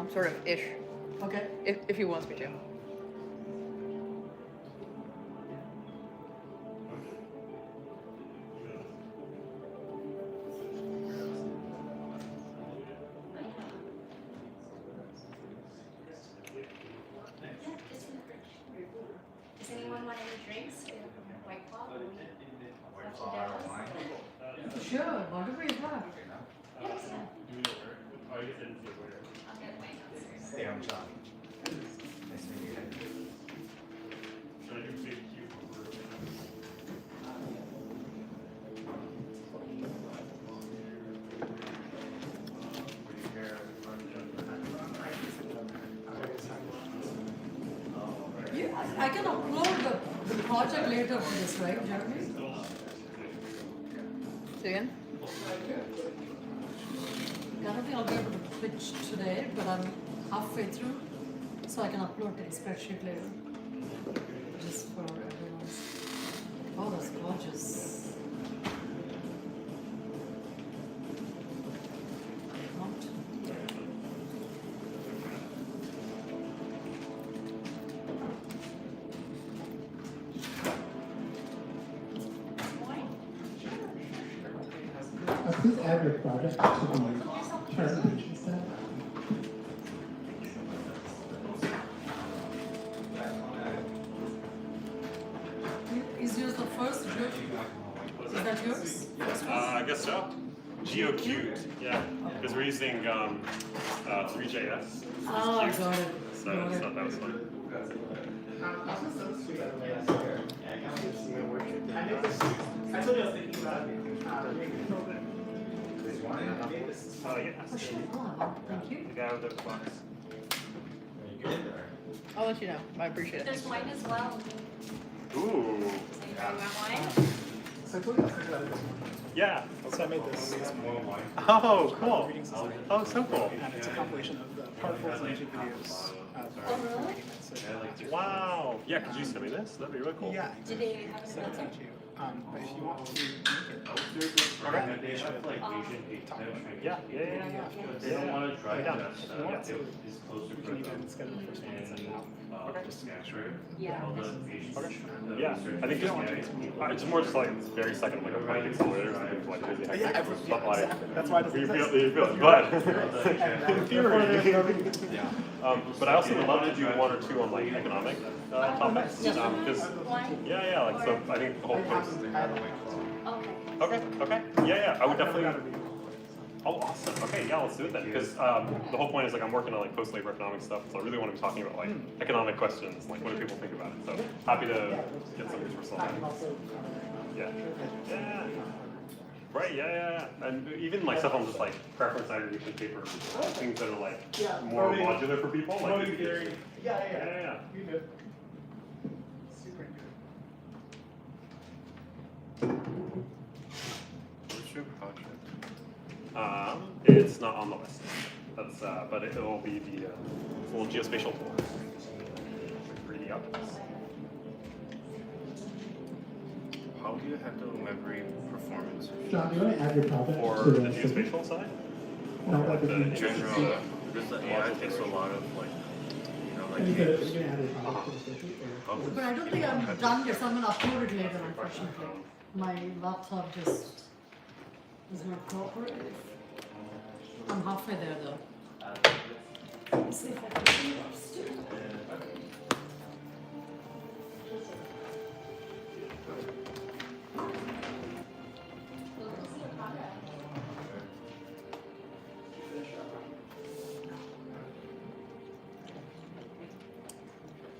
Sort of ish, Okay. if he wants me to. Does anyone want any drinks? White claw? Sure, whatever you have. Yes, yeah. I'll get mine downstairs. Hey, I'm John. Nice to meet you. I can upload the project later for this, right, Jeremy? Say again? I don't think I'll be able to pitch today, but I'm halfway through, so I can upload the spreadsheet later. Just for everyone's. Oh, that's gorgeous. Please add your project to the presentation tab. Is yours the first group? Is that yours? I guess so. GeoCute, yeah. Because we're using 3JS. Oh, got it. So that was fun. I told you I was thinking about it. Yes. Oh, thank you. The guy with the box. I'll let you know. I appreciate it. There's wine as well. Ooh. Anybody want wine? So I told you I was thinking about it. Yeah. So I made this Oh, cool. reading system. Oh, so cool. And it's a compilation of the particles and YouTube videos of reading it. So, Wow. Yeah, could you send me this? That'd be really cool. yeah, Do they have so it it's built up to you. But if you want to make it, Yeah. They don't want to drive Yeah. that if you want stuff. to, It's closer you for can them. even schedule the first one and send it out. Just to make sure Yeah. all the patients. Okay. Yeah, I think it's more just like very second, like a panic accelerator, so like crazy hectic. Yeah, But like, exactly. That's why it doesn't you exist. feel it, but in theory. Yeah. But I also would love to do one or two on like economic topics, because yeah, like so I think the whole point is. Okay. Okay, yeah, I would definitely. Oh, awesome. Okay, yeah, let's do it then. Because the whole point is like I'm working on like post-labor economic stuff, so I really want to be talking about like economic questions, like what do people think about it. So happy to get some resources on that. Yeah. Right, yeah. And even like stuff on just like preference aggregation papers, things that are like more modular for people. Like, yeah. You do. Super good. What's your project? It's not on the list. That's but it will be the little geospatial tool. 3D objects. How do you handle memory performance? John, do you want to add your project For to the the geospatial side? No, Or like like the the General, because the AI takes a lot of like, like You can names. add your project to the spreadsheet. But I don't think I'm done yet, so I'm gonna upload it later, unfortunately. My laptop just is not cooperative. I'm halfway there though. Let's see if I can see it still.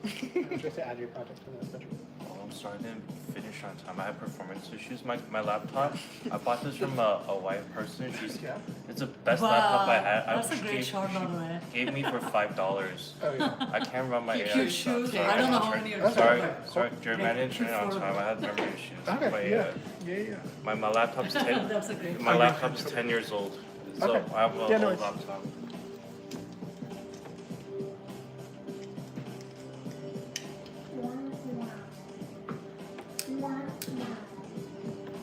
You have to add your project to the spreadsheet. Oh, I'm sorry, I didn't finish on time. I had performance issues. My laptop, I bought this from a white person. It's the best laptop I had. That's a great shot, by the way. Gave me for $5. Oh yeah. I can't run my AI Cute stuff. shoes. Sorry, I don't know how didn't many turn- are Sorry, Jeremy, I didn't turn it on time. I had memory issues. Okay, But, yeah. My laptop's 10. That's a great My shot. laptop's 10 years old, so Okay. I have a Yeah, no old worries. laptop.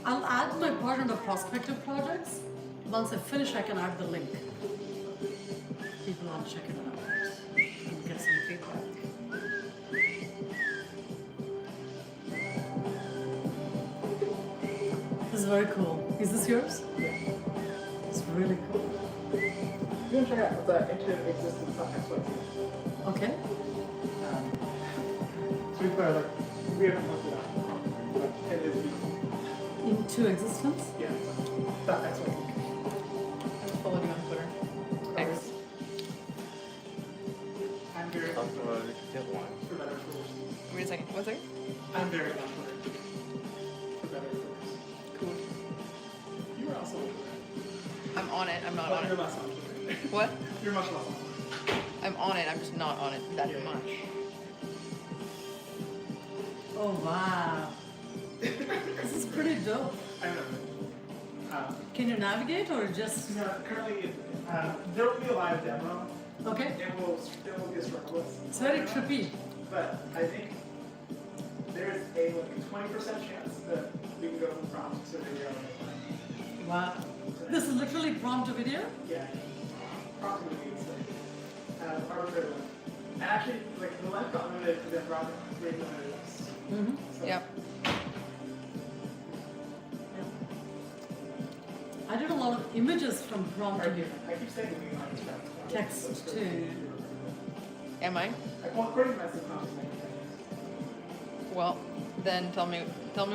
I'll add my part on the prospective projects. Once I finish, I can add the link. People I'll check it out and get some feedback. This is very cool. Is this yours? Yeah. It's really cool. You can check out the Internet Existence exploits. Okay. So we put like, we haven't looked it up, but it is beautiful. Into existence? Yeah. That exploit. I just followed you on Twitter. X. I'm very Talk about it, get one. for better or for worse. Wait a second. One second. I'm very on Twitter. For better or for worse. Cool. You were also on Twitter. I'm on it. I'm not But on you're it. less on Twitter. What? You're much less on Twitter. I'm on it. I'm just not on it that Yeah. much. Oh wow. This is pretty dope. I know. Can you navigate or just No, currently, there will be a live demo. okay? It will be a struggle list. It's very trippy. But I think there's a like 20% chance that we can go from prompt to video. Wow. This is literally prompt to video? Yeah. Prompt to video is like arbitrary one. And actually, like the live got limited because they brought 3 limited. Mm-hmm. So, Yep. I did a lot of images from prompt to video. I keep saying we might expect Text too. Am I? Well, according to my subconscious mind. Well, then tell me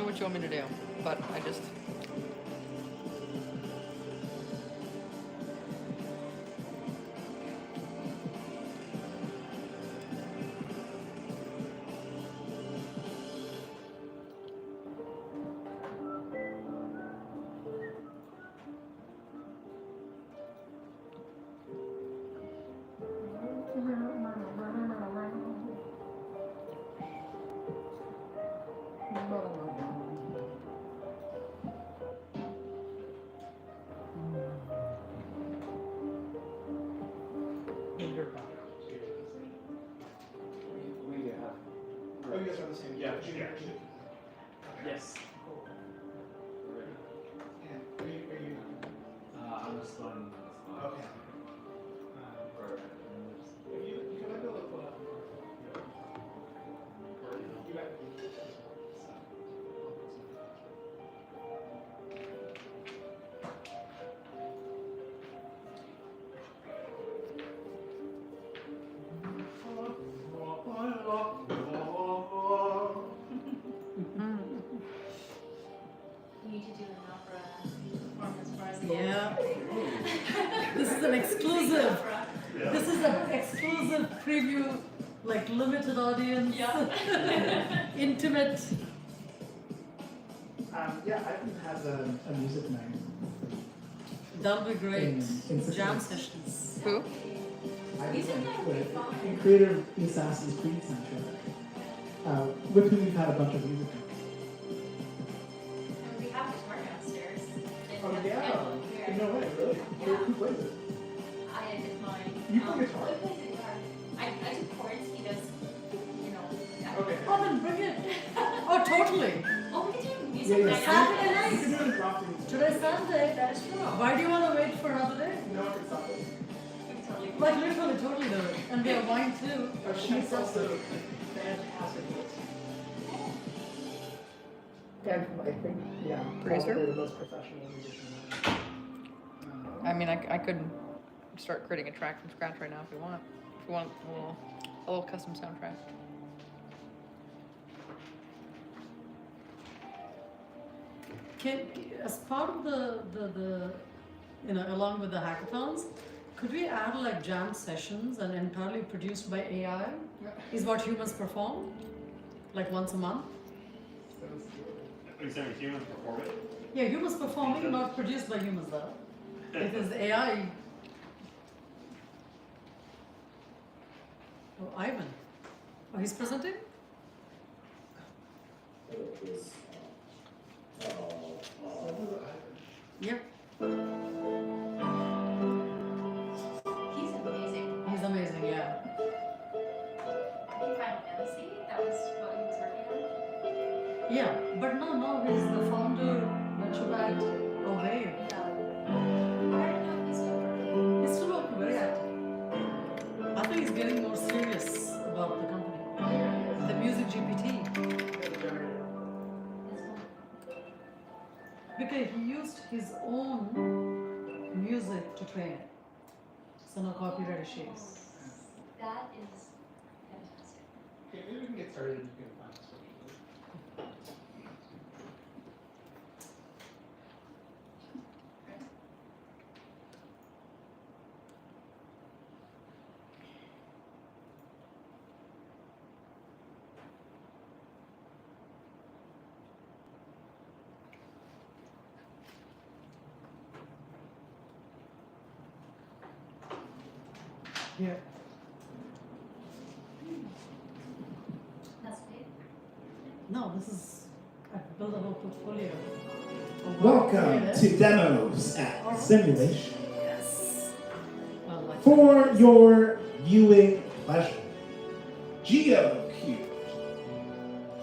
what you want me to do. But I just. Oh, you guys are the same. Yeah. Yes. Are you? I'm just on. Okay. You can go look up. You got. You need to do an opera performance for us. Yeah. This is an exclusive. Opera. This is an exclusive preview, like limited audience. Yeah. Intimate. Yeah, Ivan has a music night. That'll be great. In Jam Cincinnati. sessions. Who? In creator of the Assassin's Creed soundtrack, with whom we've had a bunch of music. And we have a guitar downstairs. And Oh we have yeah, piano here. no way, really? Yeah. Who plays it? I did mine. You play guitar? I play guitar. I do chords. He does, that. Okay. Oh, then bring it. Oh, totally. Oh, we can do Yeah, music yeah. night. Saturday You night. can do it in prompting. Today's Sunday. That is true. Why do you want to wait for another day? No one can stop it. We can totally. Like literally, totally do it. And they have wine too. She's also fantastic. And I think, yeah, Producer? probably the most professional musician. I mean, I could start creating a track from scratch right now if you want. If you want a little custom soundtrack. Can, as part of the along with the hackathons, could we add like jam sessions and entirely produced by AI? Is what humans perform, like once a month? Are you saying humans perform it? Yeah, humans performing, not produced by humans though. It is AI. Oh, Ivan. Oh, he's presenting? Yeah, He's amazing. he's amazing, yeah. I think Final Fantasy, that was what he was working on. Yeah, but no, he's the founder, Venture-backed Wave. I don't know if he's still working. He's still working very active. apparently he used his own music to train it. So no copyright issues. That is fantastic. Okay, maybe we can get started and you can find this one. Here. That's big. No, this is I built a whole portfolio. of what Welcome created. to Demos at Simulation. Yes. Well, like For your viewing pleasure, GeoCube,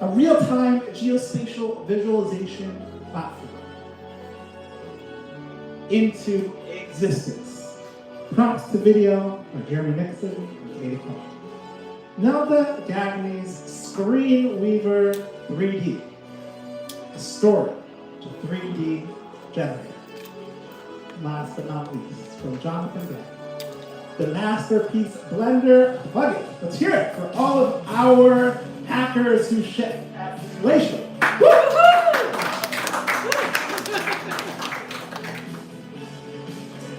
a real-time geospatial visualization platform into existence. Prompts to video by Jeremy Nixon and Katie Clark. Nelda Gagney's Screenweaver 3D, a story to 3D Generative. Last but not least, from Jonathan Gagg, the masterpiece Blender plugin. Let's hear it for all of our hackers who ship at Simulation.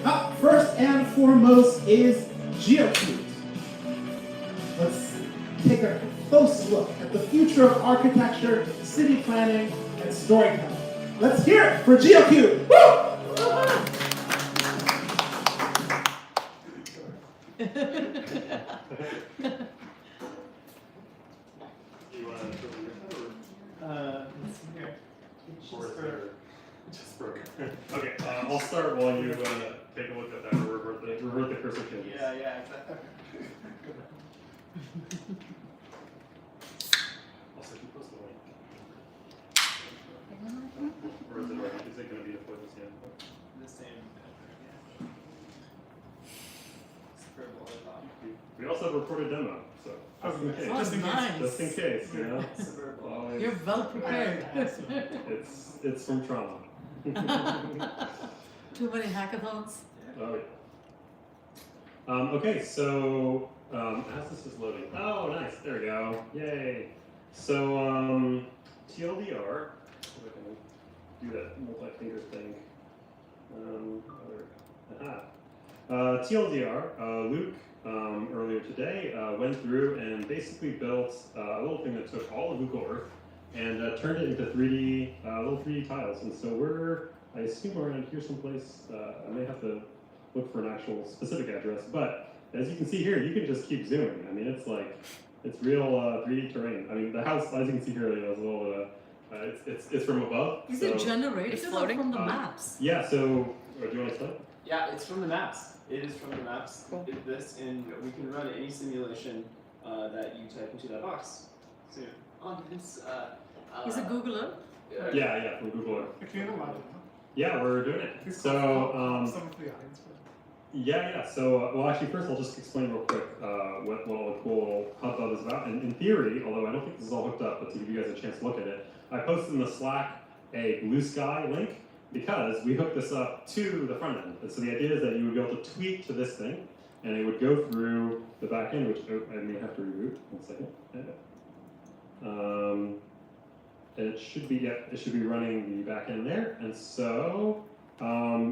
Up first and foremost is GeoCube. Let's take a close look at the future of architecture, city planning, and storytelling. Let's hear it for GeoCube. Woo! You want to show me Let's see here. or is there just broken? Okay, I'll start while you take a look at that and revert the cursor changes. Yeah, exactly. Also, can you post the link? Or is it going to be the focus again? The same. Yeah. Scribble at the top. We also have a recorded demo, so just in case. Oh, nice. Just in case, you know. Scribble. Always- You're well prepared. It's from trauma. Too many hackathons. Oh yeah. Okay, so as this is loading. Oh, nice. There we go. Yay. So TLDR. If I can do that multi-finger thing. TLDR. Luke earlier today went through and basically built a little thing that took all of Google Earth and turned it into 3D little 3D tiles. And so I assume we're around here someplace. I may have to look for an actual specific address, but as you can see here, you can just keep zooming. I mean, it's real 3D terrain. I mean, the house, as you can see here, is a little, it's from above. Is so, it generated It's or floating? from the maps? Yeah, so, do you want to explain? Yeah, it's from the maps. It is from the maps. Cool. And we can run any simulation that you type into that box. So on this. Is it Google Earth? Yeah, from Google Earth. Okay, Yeah, we're doing it. So, some of the audience. yeah. So, well, actually, first I'll just explain real quick what all the cool HubHub is about. And in theory, although I don't think this is all hooked up, but to give you guys a chance to look at it, I posted in the Slack a Blue Sky link because we hooked this up to the front end. And so the idea is that you would be able to tweet to this thing, and it would go through the back end, which I may have to reboot. 1 second. It should be running the back end there. And so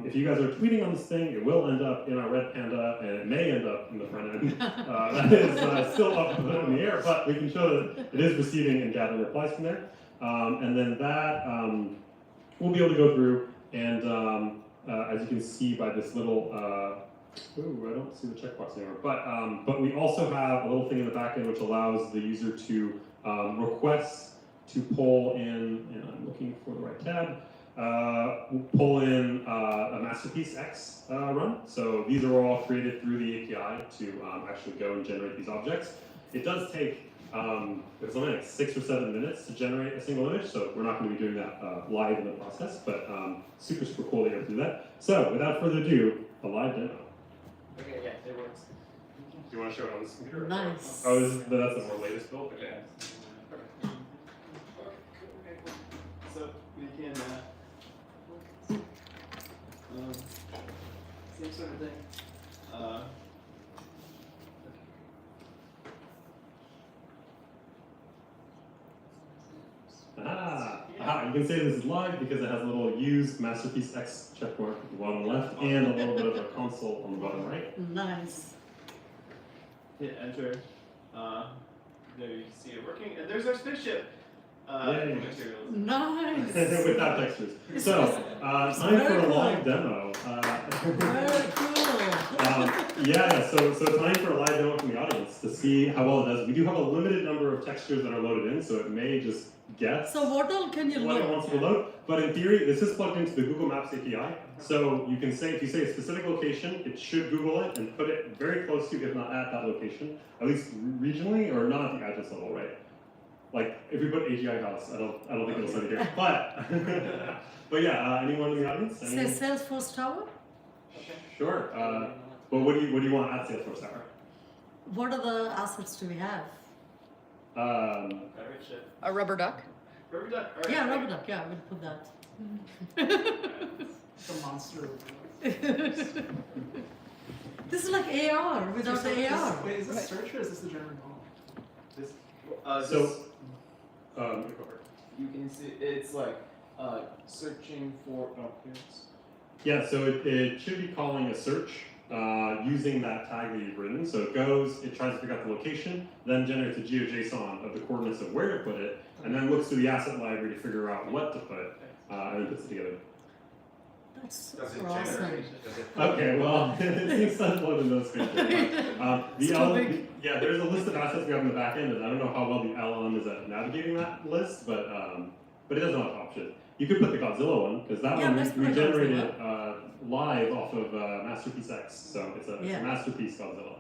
if you guys are tweeting on this thing, it will end up in our Red Panda, and it may end up in the front end. That is still up in the air, but we can show that it is receiving and gathering replies from there. And then that we'll be able to go through, and as you can see by this little, I don't see the checkbox anymore, but we also have a little thing in the back end which allows the user to request to pull in, and I'm looking for the right tab, pull in a Masterpiece X run. So these are all created through the API to actually go and generate these objects. It does take it's only like 6 or 7 minutes to generate a single image, so we're not going to be doing that live in the process, but super cool to go through that. So without further ado, a live demo. Okay, yeah, it works. Do you want to show it on this computer? Nice. Oh, that's the more latest build? Okay. So we can same sort of thing. You can say this is live because it has a little used Masterpiece X checkmark at the bottom left and a little bit of a console on the bottom right. Nice. Hit enter. There you see it working, and there's our spaceship. Yay. Materials. Nice. Without textures. So, time for a live demo. Very cool. So time for a live demo from the audience to see how well it does. We do have a limited number of textures that are loaded in, so it may just guess So what all can you what it load? wants to load. But in theory, this is plugged into the Google Maps API. So you can say, if you say a specific location, it should Google it and put it very close to, if not at that location, at least regionally or not at the address level, right? Like if we put AGI house, I don't think it'll send it here. But but yeah, anyone in the audience? Say Salesforce Tower? Sure. But what do you want at Salesforce Tower? What other assets do we have? Pirate ship. A rubber duck. Rubber duck. All right. Yeah, rubber duck. Yeah, we'll put that. The monster. This is like AR without the AR. Wait, is this search or is this the general model? This. Go for it. You can see it's like searching for. Oh, here it is. Yeah, so it should be calling a search using that tag that you've written. So it goes, it tries to figure out the location, then generates a GeoJSON of the coordinates of where to put it, and then looks through the asset library to figure out what to put, and then puts it together. That's super Does it awesome. generate? Does it Okay, well, it seems simple in those cases. Yeah, there's a list of assets we have in the back end, and I don't know how well the LLM is at navigating that list, but it doesn't have option. You could put the Godzilla one, because that Yeah, one let's we put generated live off of Masterpiece X, so it's a Yeah. Masterpiece Godzilla.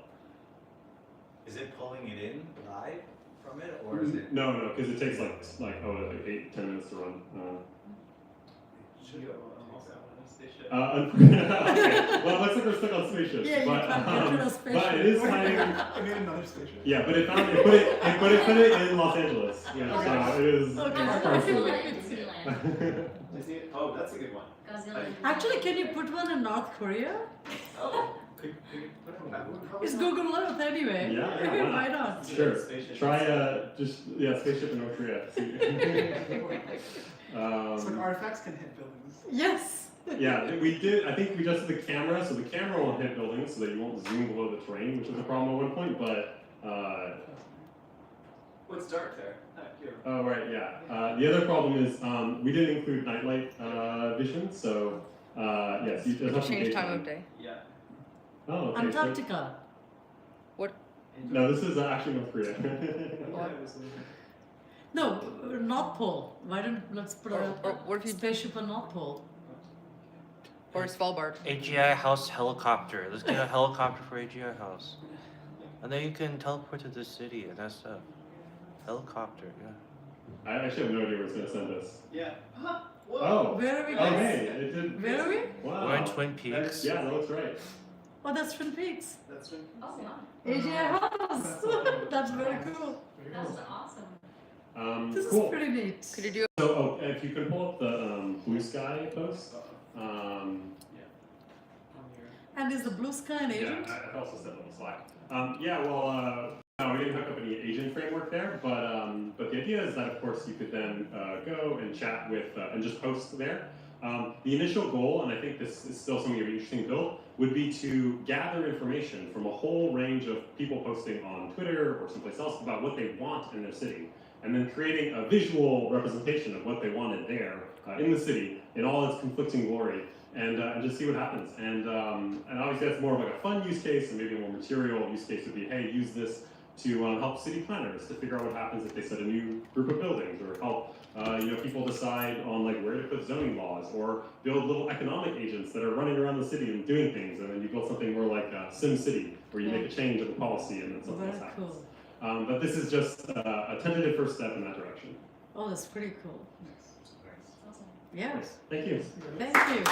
Is it pulling it in live from it, or is it? No, because it takes like 8-10 minutes to run. Should go also on a spaceship. Okay. Well, it looks like we're stuck on spaceships, Yeah, you but, can't get to the spaceship. but it is finding. I made another spaceship. Yeah, but it put it in Los Angeles. Yeah, so it is. Okay. it's far from Godzilla it. in Disneyland. Disney. Oh, that's a good one. Godzilla in Actually, can you put one in North Korea? Oh, could you put it on? It's Google Earth anyway. Yeah, Why not? Sure. Spaceship. Try spaceship in North Korea. It's like artifacts can hit buildings. Yes. Yeah, we did. I think we adjusted the camera so the camera won't hit buildings, so that you won't zoom below the terrain, which was a problem at one point. But What's dark there? Here. oh right, yeah. The other problem is we didn't include nightlight vision, so yes, you just have to Change time daytime. of day. Yeah. Oh, okay. So, Antarctica. no, this is actually North Korea. No, North Pole. Why don't let's put Or a what if you spaceship on North Pole? or Svalbard? AGI house helicopter. Let's get a helicopter for AGI house. And then you can teleport to the city and that stuff. Helicopter, yeah. I actually have no idea where it's gonna send us. Yeah. Huh. Whoa. Oh. Where are we Oh, going? hey, it did. Where are we? Wow. We're in Twin Peaks. Yeah, that looks right. Oh, that's Twin Peaks. That's right. Oh wow, AGI house. That's very cool. that's awesome. This Cool. is pretty neat. Could you do So, if you can pull up the blue sky post. On here. And is the blue sky an agent? Yeah, I also sent it on Slack. No, we didn't hook up any agent framework there, but the idea is that, of course, you could then go and chat with and just post there. The initial goal, and I think this is still something of an interesting build, would be to gather information from a whole range of people posting on Twitter or someplace else about what they want in their city, and then creating a visual representation of what they wanted there in the city in all its conflicting glory, and just see what happens. And obviously that's more of like a fun use case, and maybe a more material use case would be, hey, use this to help city planners to figure out what happens if they set a new group of buildings, or help people decide on like where to put zoning laws, or build little economic agents that are running around the city and doing things, and then you build something more like Sim City, where you make a change of the policy and then something else Very happens. cool. But this is just a tentative first step in that direction. Oh, that's pretty cool. Awesome. Yeah. Thank you. Thank you.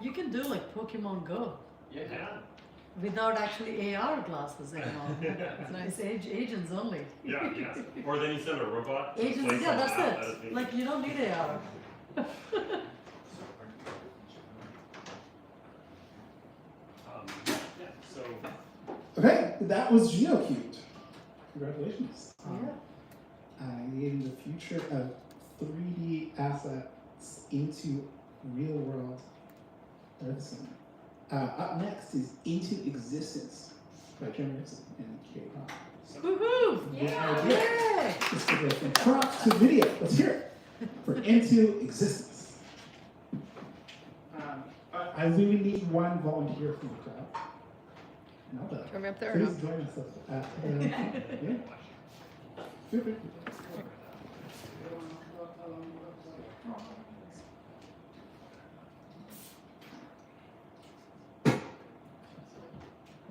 You can do like Pokemon Go Yeah. without actually AR glasses anymore. It's nice. Agents only. Yeah, yes. Or then you send a robot. to Agents, place yeah, on the that's app that is it. being- Like you don't need AR. Okay, that was GeoCubed. Congratulations. In the future of 3D assets into real world medicine. Up next is Into Existence by Generative and K-pop. Woohoo! The idea is to go from prompt to video. Let's hear it for Into Existence. I really need one volunteer from the crowd. Nelda, Join me up there or please no? join us at yeah. Feel free.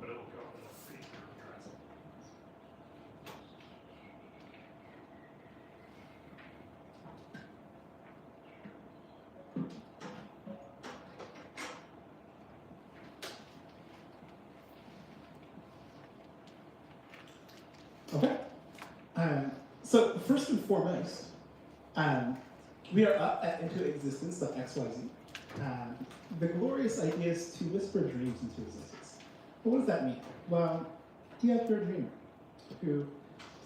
But it'll go and it'll freeze your eyes. Okay. So first and foremost, we are up at Into Existence.xyz. The glorious idea is to whisper dreams into existence. But what does that mean? Well, you have your dreamer, who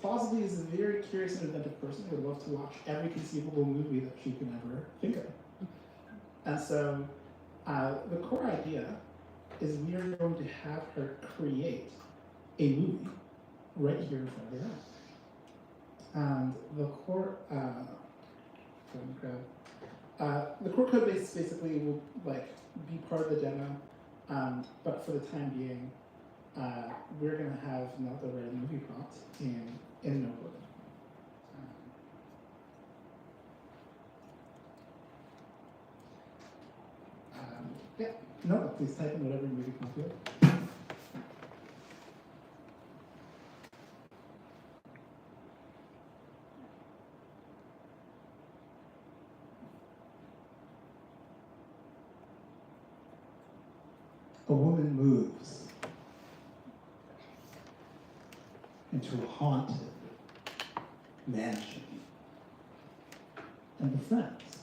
plausibly is a very curious and inventive person who would love to watch every conceivable movie that she can ever think of. And so the core idea is we are going to have her create a movie right here in front of your eyes. And the core, the core code base basically will be part of the demo, but for the time being, we're going to have Nelda write a movie prompt in Notebook. Yeah, Nelda, please type in whatever movie prompt you have. A woman moves into a haunted mansion and befriends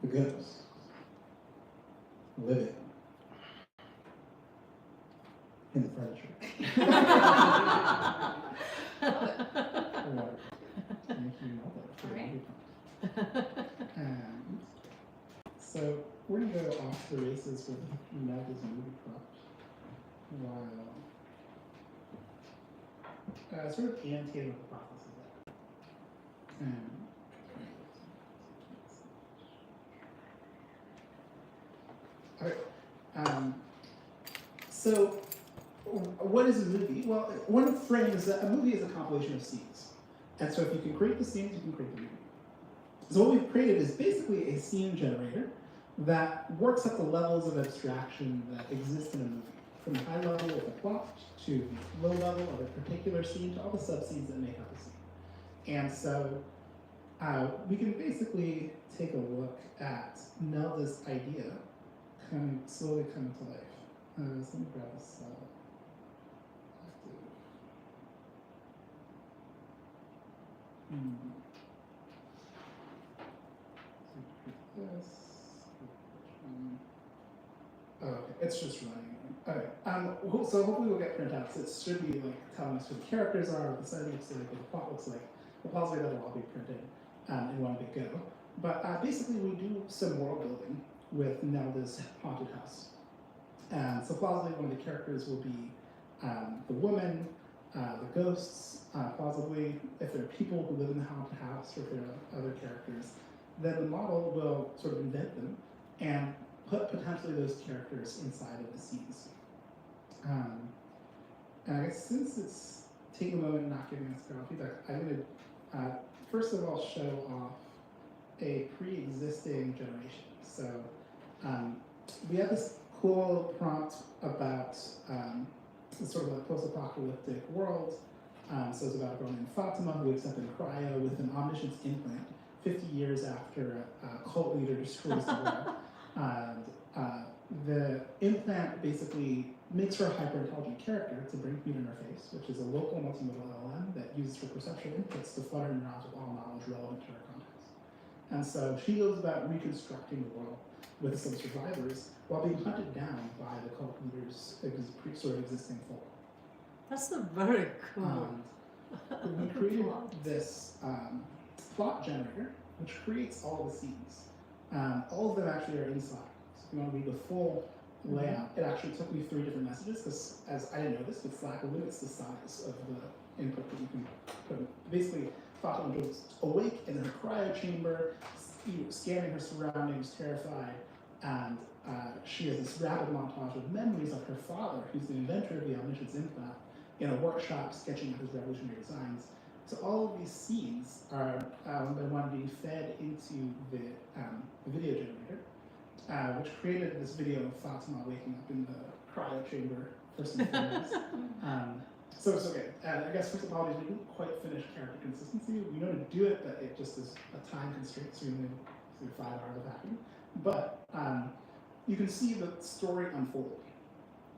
the ghosts living in the furniture. Or thank you, Nelda, for the Alright. movie prompt. And so we're gonna go off the races with Nelda's movie prompt while sort of annotating what the process is like. Okay. So what is a movie? Well, one frame is that a movie is a compilation of scenes. And so if you can create the scenes, you can create the movie. So what we've created is basically a scene generator that works at the levels of abstraction that exist in a movie. From the high level of the plot to the low level of a particular scene to all the sub-scenes that make up a scene. And so we can basically take a look at Nelda's idea slowly coming to life. So let me grab this. Oh, okay, it's just running. Okay, so hopefully we'll get printouts. It should be telling us who the characters are, what the setting looks like, what the plot looks like. But possibly that'll all be printed in one big go. But basically we do some world building with Nelda's haunted house. And so plausibly one of the characters will be the woman, the ghosts, plausibly if there are people who live in the haunted house or if there are other characters, then the model will sort of invent them and put potentially those characters inside of the scenes. And I guess since it's taking a moment and not giving us crowd feedback, I'm going to first of all show off a pre-existing generation. So we have this cool prompt about sort of a post-apocalyptic world. So it's about a girl named Fatima who wakes up in cryo with an omniscience implant 50 years after a cult leader destroys the world. And the implant basically makes her a hyper-intelligent character to bring feed in her face, which is a local multimodal LLM that uses her perceptual inputs to flutter neurons with all knowledge relevant to her context. And so she goes about reconstructing the world with some survivors while being hunted down by the cult leaders' sort of existing folk. That's a very cool. We created plot. this plot generator, which creates all the scenes. All of them actually are inside. So if you want to read the full layout, it actually took me 3 different messages because, as I didn't know this, but Slack limits the size of the input that you can put in. Basically, Fatima goes awake in her cryo chamber, scanning her surroundings, terrified, and she has this rapid montage of memories of her father, who's the inventor of the omniscience implant, in a workshop sketching out his revolutionary designs. So all of these scenes are the one being fed into the video generator, which created this video of Fatima waking up in the cryo chamber for some films. So it's okay. I guess first apologies, we didn't quite finish character consistency. We know to do it, but it just is a time constraint, so we only do 5 hours of hacking. But you can see the story unfold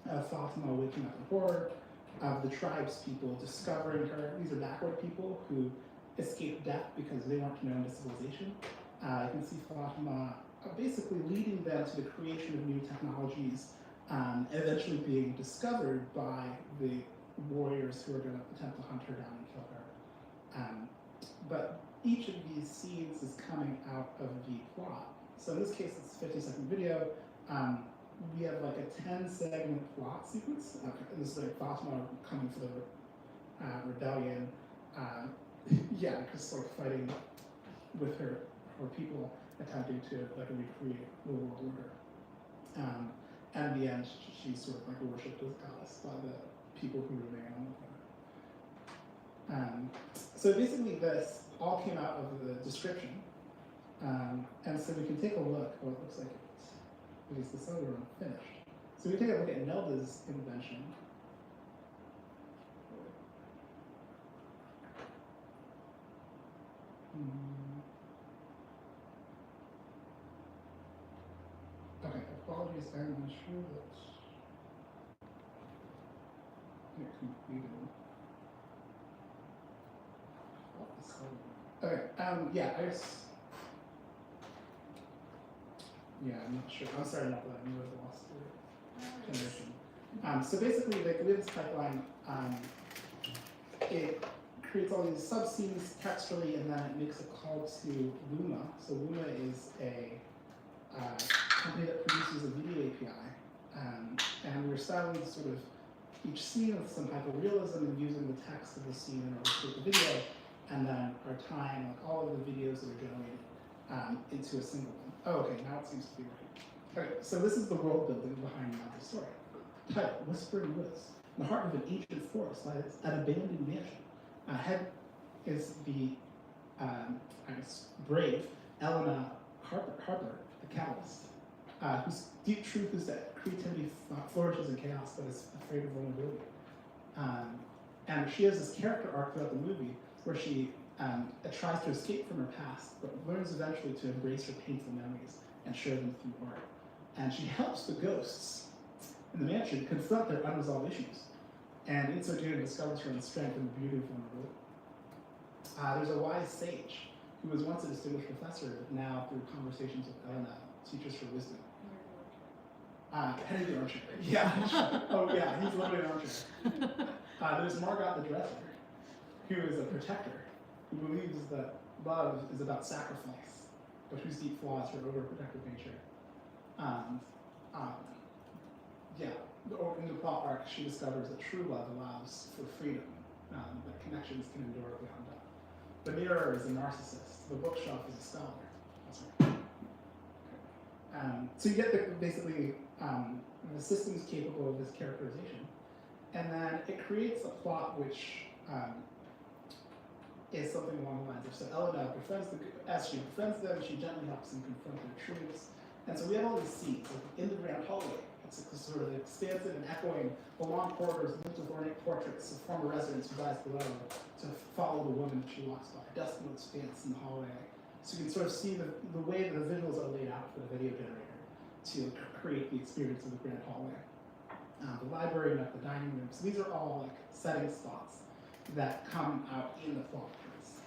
of Fatima waking up in horror, of the tribe's people discovering her. These are backward people who escaped death because they weren't known to civilization. You can see Fatima basically leading them to the creation of new technologies, and eventually being discovered by the warriors who are going to attempt to hunt her down and kill her. But each of these scenes is coming out of the plot. So in this case, it's a 50-second video. We have like a 10-segment plot sequence. This is like Fatima coming for the rebellion. Yeah, just like fighting with her people, attempting to like recreate the world order. And in the end, she's sort of like worshipped as a goddess by the people who remain on with her. So basically, this all came out of the description. And so we can take a look at what it looks like. At least the cellular one finished. So we take a look at Nelda's invention. Okay, apologies, I'm not sure that it completed. Okay, yeah, I guess. Yeah, I'm not sure. I'm sorry about that. I knew I lost the generation. So basically, like with this pipeline, it creates all these sub-scenes textually, and then it makes a call to Luma. So Luma is a company that produces a video API, and we're styling sort of each scene with some hyperrealism and using the text of the scene in order to create the video, and then are tying like all of the videos that are generated into a single one. Oh, okay, now it seems to be right. Okay, so this is the world building behind the story. Title, Whispering Woods. In the heart of an ancient forest lies an abandoned mansion. Ahead is the, I guess, brave Elena Harper, the catalyst, whose deep truth is that creativity flourishes in chaos, but is afraid of vulnerability. And she has this character arc throughout the movie where she tries to escape from her past, but learns eventually to embrace her painful memories and share them through art. And she helps the ghosts in the mansion confront their unresolved issues, and in so doing discovers her own strength and the beauty of vulnerability. There's a wise sage who was once a distinguished professor, but now through conversations with Elena, teaches her wisdom. Henry the Archer. Yeah. Oh yeah, he's literally an archer. There's Margot the Dresser, who is a protector, who believes that love is about sacrifice, but whose deep flaws her overprotective nature. Yeah, in the plot arc, she discovers that true love allows for freedom, that connections can endure beyond death. The mirror is a narcissist. The bookshelf is a scholar. That's right. So you get basically the system's capable of this characterization, and then it creates a plot which is something along the lines of, so Elena as she befriends them, she gently helps them confront their truths. And so we have all these scenes, like in the grand hallway. It's sort of expansive and echoing the long corridors linked with ornate portraits of former residents who rise below to follow the woman she walks by. Dust motes dance in the hallway. So you can sort of see the way that the visuals are laid out for the video generator to create the experience of the grand hallway. The library and the dining room. So these are all like setting spots that come out in the plot points.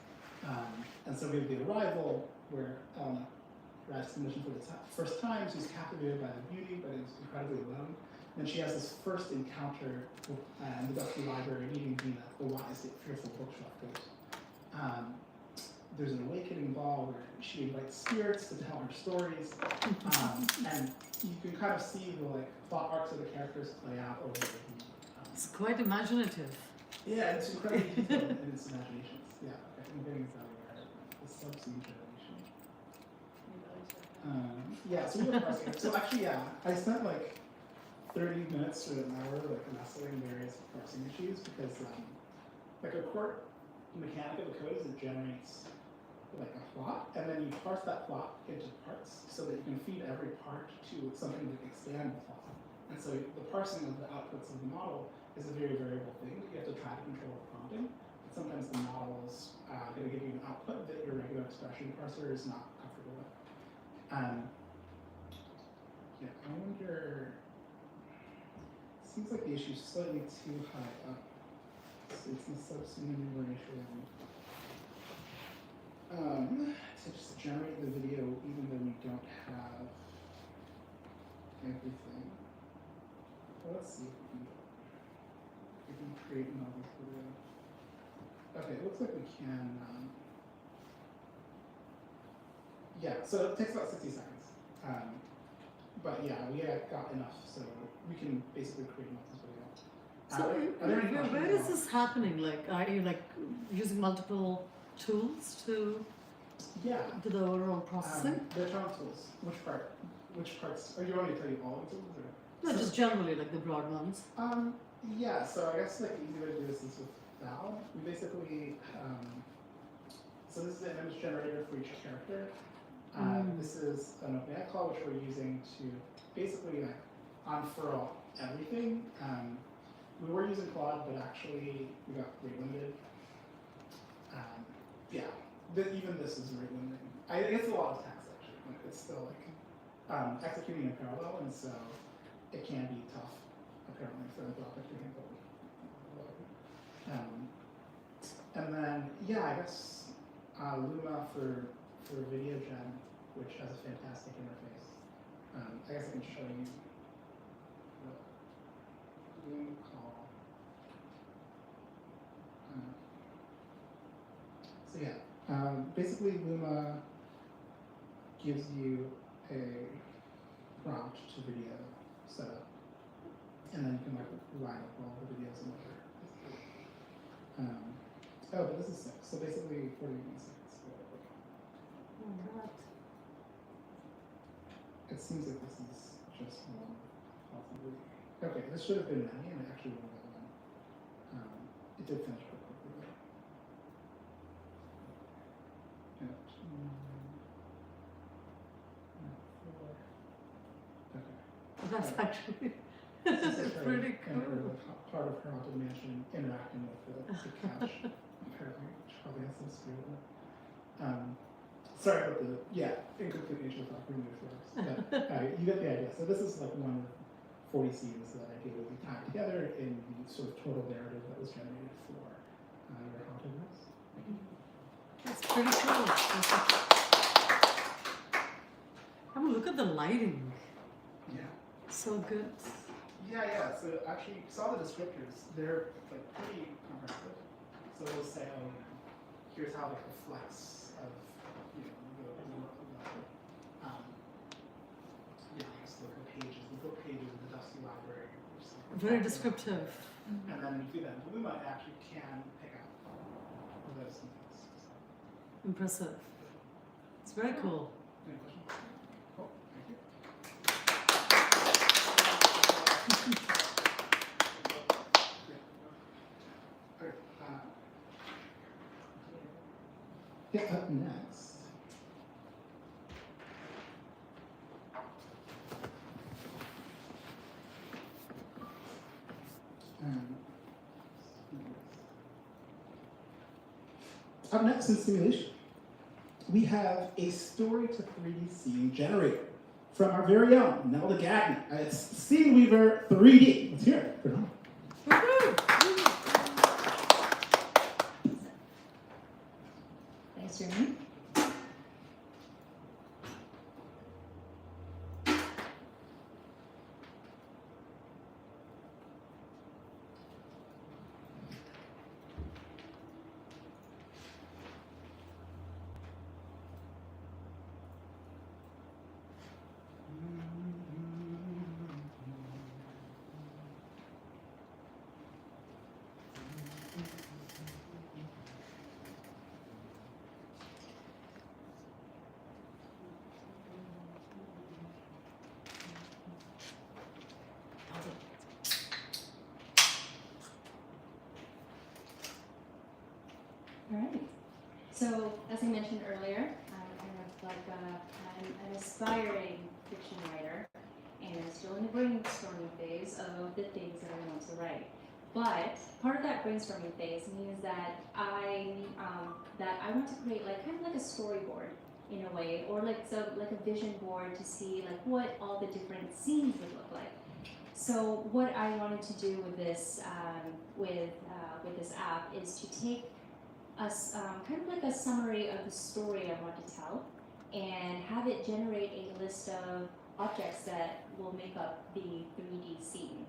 And so we have the arrival, where Elena arrives to the mission for the first time. She's captivated by the beauty, but is incredibly alone. And she has this first encounter with, in the Dusty Library, meeting Dina, the wise yet fearful bookshelf ghost. There's an awakening ball where she invites spirits to tell her stories, and you can kind of see the like thought arcs of the characters play out over the. It's quite imaginative. Yeah, it's incredibly detailed in its imaginations. Yeah, okay, I'm getting exactly right. The sub-scene generation. Yeah, so we were parsing it. So actually, yeah, I spent like 30 minutes or an hour like wrestling various parsing issues because like a core mechanic of the code is it generates like a plot, and then you parse that plot into parts so that you can feed every part to something to expand the plot. And so the parsing of the outputs of the model is a very variable thing that you have to try to control with prompting. But sometimes the model is going to give you an output that your regular expression parser is not comfortable with. Yeah, I wonder. It seems like the issue is slightly too high up. So it's in the subscene enumeration. To just generate the video even though we don't have everything. Well, let's see if we can create another video. Okay, it looks like we can. Yeah, so it takes about 60 seconds. But yeah, we got enough, so we can basically create another video. So where is this happening? Like, are you like using multiple tools to do the overall processing? They're Tron tools. Which parts? Or do you want me to tell you all the tools? Or? No, just generally like the broad ones. Yeah. So I guess like the easy way to do this is with Val. We basically so this is an image generator for each character. This is an OpenAI call which we're using to basically like unfurl everything. We were using Claude, but actually we got rate limited. Yeah, even this is rate limited. It's a lot of text actually, but it's still like executing in parallel, and so it can be tough apparently for Anthropic to handle. And then yeah, I guess Luma for video gen, which has a fantastic interface. I guess I can show you the Luma call. So yeah, basically Luma gives you a prompt to video setup, and then you can like line up all the videos in order. Oh, but this is 6, so basically 40 seconds. It seems like this is just one, possibly. Okay, this should have been many, and it actually won't have one. It did finish quite quickly, though. Okay. That's actually This is her pretty in her, cool. like, part of her haunted mansion interacting with the couch, apparently, which probably has some spirit in it. Sorry about the, incomplete nature of how Greenwich works. But you get the idea. So this is like one of 40 scenes that I did we tied together in the sort of total narrative that was generated for your haunted house. That's pretty cool. Have a look at the lighting. Yeah. So good. Yeah. So actually, you saw the descriptors. They're like pretty comprehensive. So we'll say, oh, here's how like the flex of the book pages of the Dusty Library. Very descriptive. And then you do that. Luma actually can pick up those things. Impressive. It's very cool. Any questions? Cool. Thank you. Okay. Up next. Up next in simulation, we have a story to 3D scene generator from our very own Nelda Gagnon. It's Scene Weaver 3D. Let's hear it. Thanks, Jeremy. So, as I mentioned earlier, I'm kind of like I'm an aspiring fiction writer, and I'm still in the brainstorming phase of the things that I want to write. But part of that brainstorming phase means that I want to create like kind of like a storyboard in a way, or like a vision board to see like what all the different scenes would look like. So what I wanted to do with this with this app is to take kind of like a summary of the story I want to tell, and have it generate a list of objects that will make up the 3D scene.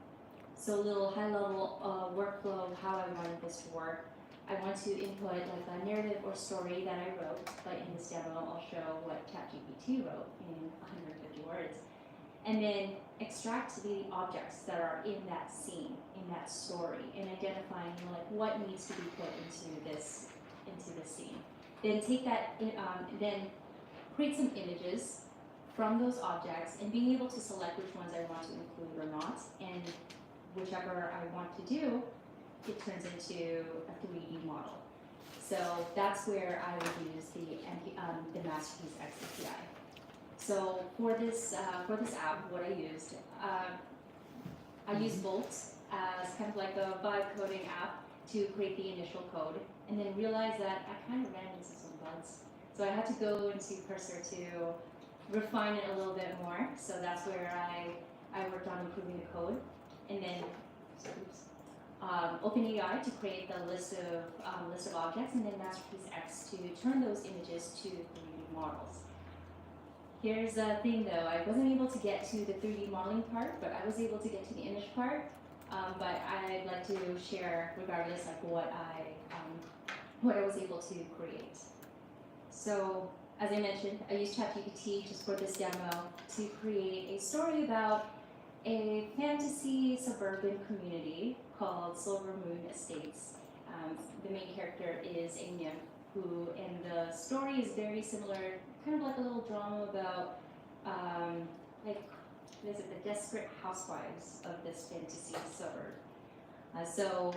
So a little high-level workflow of how I wanted this to work. I want to input like a narrative or story that I wrote, but in this demo I'll show what ChatGPT wrote in 150 words. And then extract the objects that are in that scene, in that story, and identifying like what needs to be put into this scene. Then take that, then create some images from those objects, and being able to select which ones I want to include or not, and whichever I want to do, it turns into a 3D model. So that's where I would use the Masterpiece X API. So for this app, what I used, I used Bolt as kind of like a vibe coding app to create the initial code, and then realized that I kind of ran into some bugs. So I had to go into Cursor to refine it a little bit more. So that's where I worked on improving the code, and then OpenAI to create the list of objects, and then Masterpiece X to turn those images to 3D models. Here's the thing though, I wasn't able to get to the 3D modeling part, but I was able to get to the image part. But I'd like to share, regardless, like what I was able to create. So, as I mentioned, I used ChatGPT just for this demo to create a story about a fantasy suburban community called Silver Moon Estates. The main character is a nymph and the story is very similar, kind of like a little drama about the desperate housewives of this fantasy suburb. So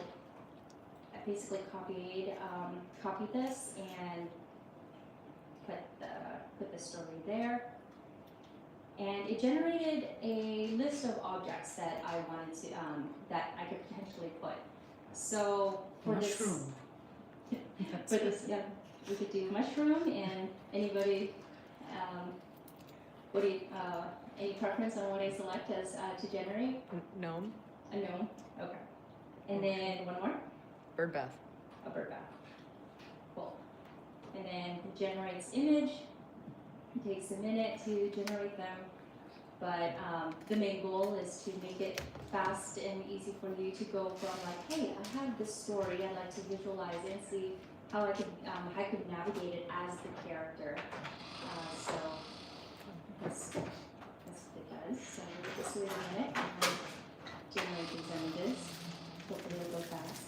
I basically copied this and put the story there. And it generated a list of objects that I wanted to, that I could potentially put. So for Mushroom. this, we could do mushroom, and anybody, any preference on what I select as to generate? Gnome, A gnome, okay. And then one more, bird bath. a bird bath. Cool. And then it generates image. It takes a minute to generate them, but the main goal is to make it fast and easy for you to go from like, hey, I have this story, I'd like to visualize it and see how I could navigate it as the character. So that's what it does. So we'll just wait a minute and generate these images. Hopefully it'll go fast.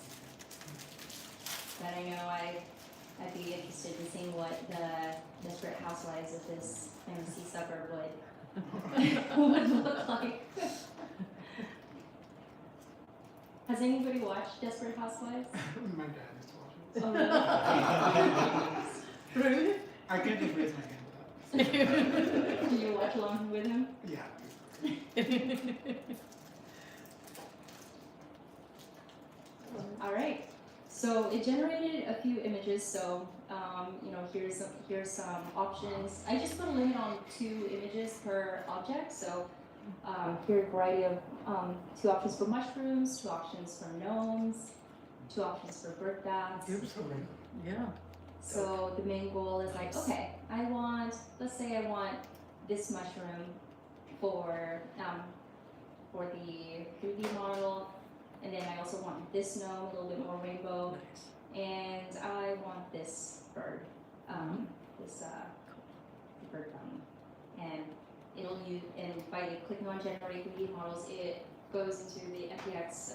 But I know I'd be interested in seeing what the desperate housewives of this fantasy suburb would look like. Has anybody watched Desperate Housewives? My dad used to watch it. Oh, really? Rude? I can't just raise my hand for that. Do you watch along with him? Yeah. All right. So it generated a few images. So here's some options. I just put a limit on 2 images per object. So here are a variety of 2 options for mushrooms, 2 options for gnomes, 2 options for bird baths. Yeah. So the main goal is like, okay, let's say I want this mushroom for the 3D model, and then I also want this gnome, a little bit more rainbow, and I want this bird, this bird and it'll use, and by clicking on generate 3D models, it goes into the FBX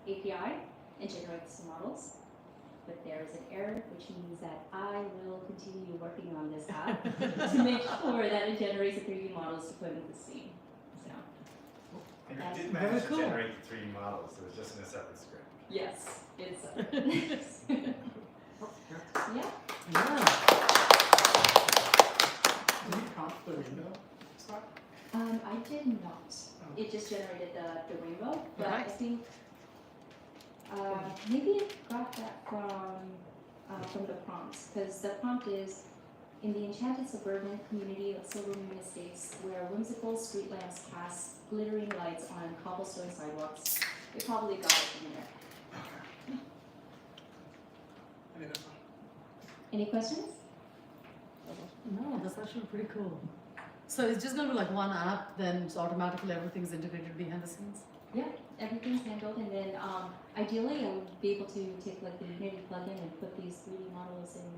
API and generates the models. But there is an error, which means that I will continue working on this app to make sure that it generates the 3D models to put in the scene. So, And That's you did very manage to cool. generate the 3D models, it was just in a separate script. yes, it's yeah. Yeah. Did you prompt the window? Scott? I did not. It just generated the rainbow, but I Nice. think maybe it got that from the prompts, because the prompt is, in the enchanted suburban community of Silver Moon Estates, where whimsical street lamps cast glittering lights on cobblestone sidewalks. It probably got it from there. I think that's fine. Any questions? No, that's actually pretty cool. So it's just gonna be like one app, then it's automatically everything's integrated behind the scenes? Yeah, everything's handled, and then ideally I would be able to take like the Unity plugin and put these 3D models in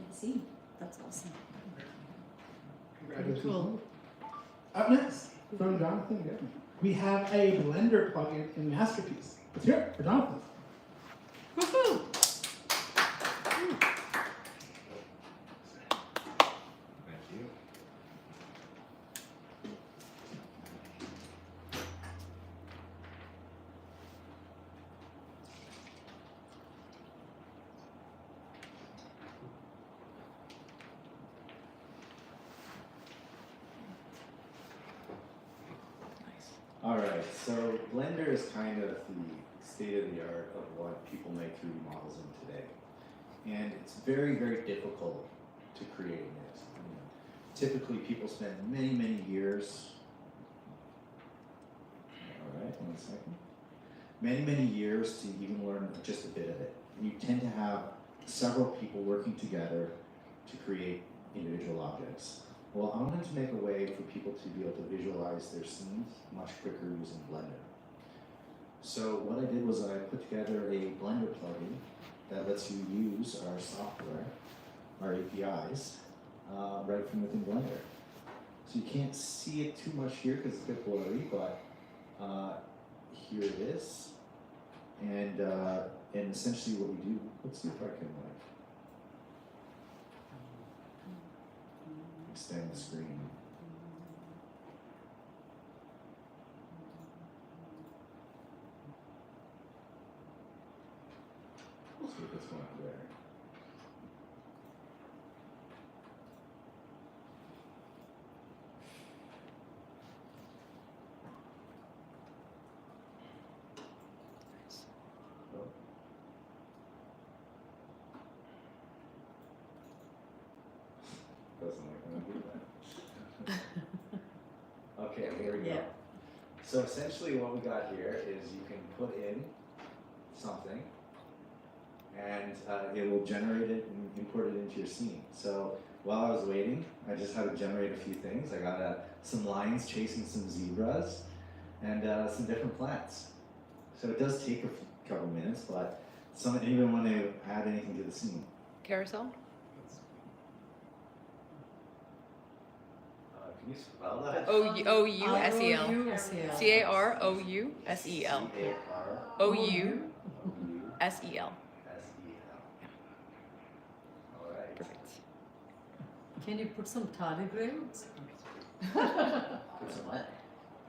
the scene. That's awesome. Pretty Congratulations. cool. Up next, from Jonathan Goodman, we have a Blender plugin in Masterpiece. Let's hear it for Jonathan. Woohoo! Thank you. Alright, so Blender is kind of the state of the art of what people make 3D models in today. And it's very, very difficult to create it. Typically people spend many, many years. Alright, 1 second. Many, many years to even learn just a bit of it. You tend to have several people working together to create individual objects. Well, I wanted to make a way for people to be able to visualize their scenes much quicker using Blender. So what I did was I put together a Blender plugin that lets you use our software, our APIs, right from within Blender. So you can't see it too much here because it's a bit blurry, but here it is. And essentially what we do, let's see if I can extend the screen. See if it's going up there. Oh. Doesn't like when I do that. Okay, here we go. Yeah. So essentially what we got here is you can put in something and it will generate it and import it into your scene. So while I was waiting, I just had to generate a few things. I got some lions chasing some zebras and some different plants. So it does take a couple minutes, but anyone want to add anything to the scene? Carousel? Can you spell that? O-U-S-E-l. R-O-U-S-E-L. C-A-R-O-U-S-E-l. C-A-R-O-U-S-E-L. O-U-S-E-l. All right. Perfect. Can you put some tardigrades? Put some what?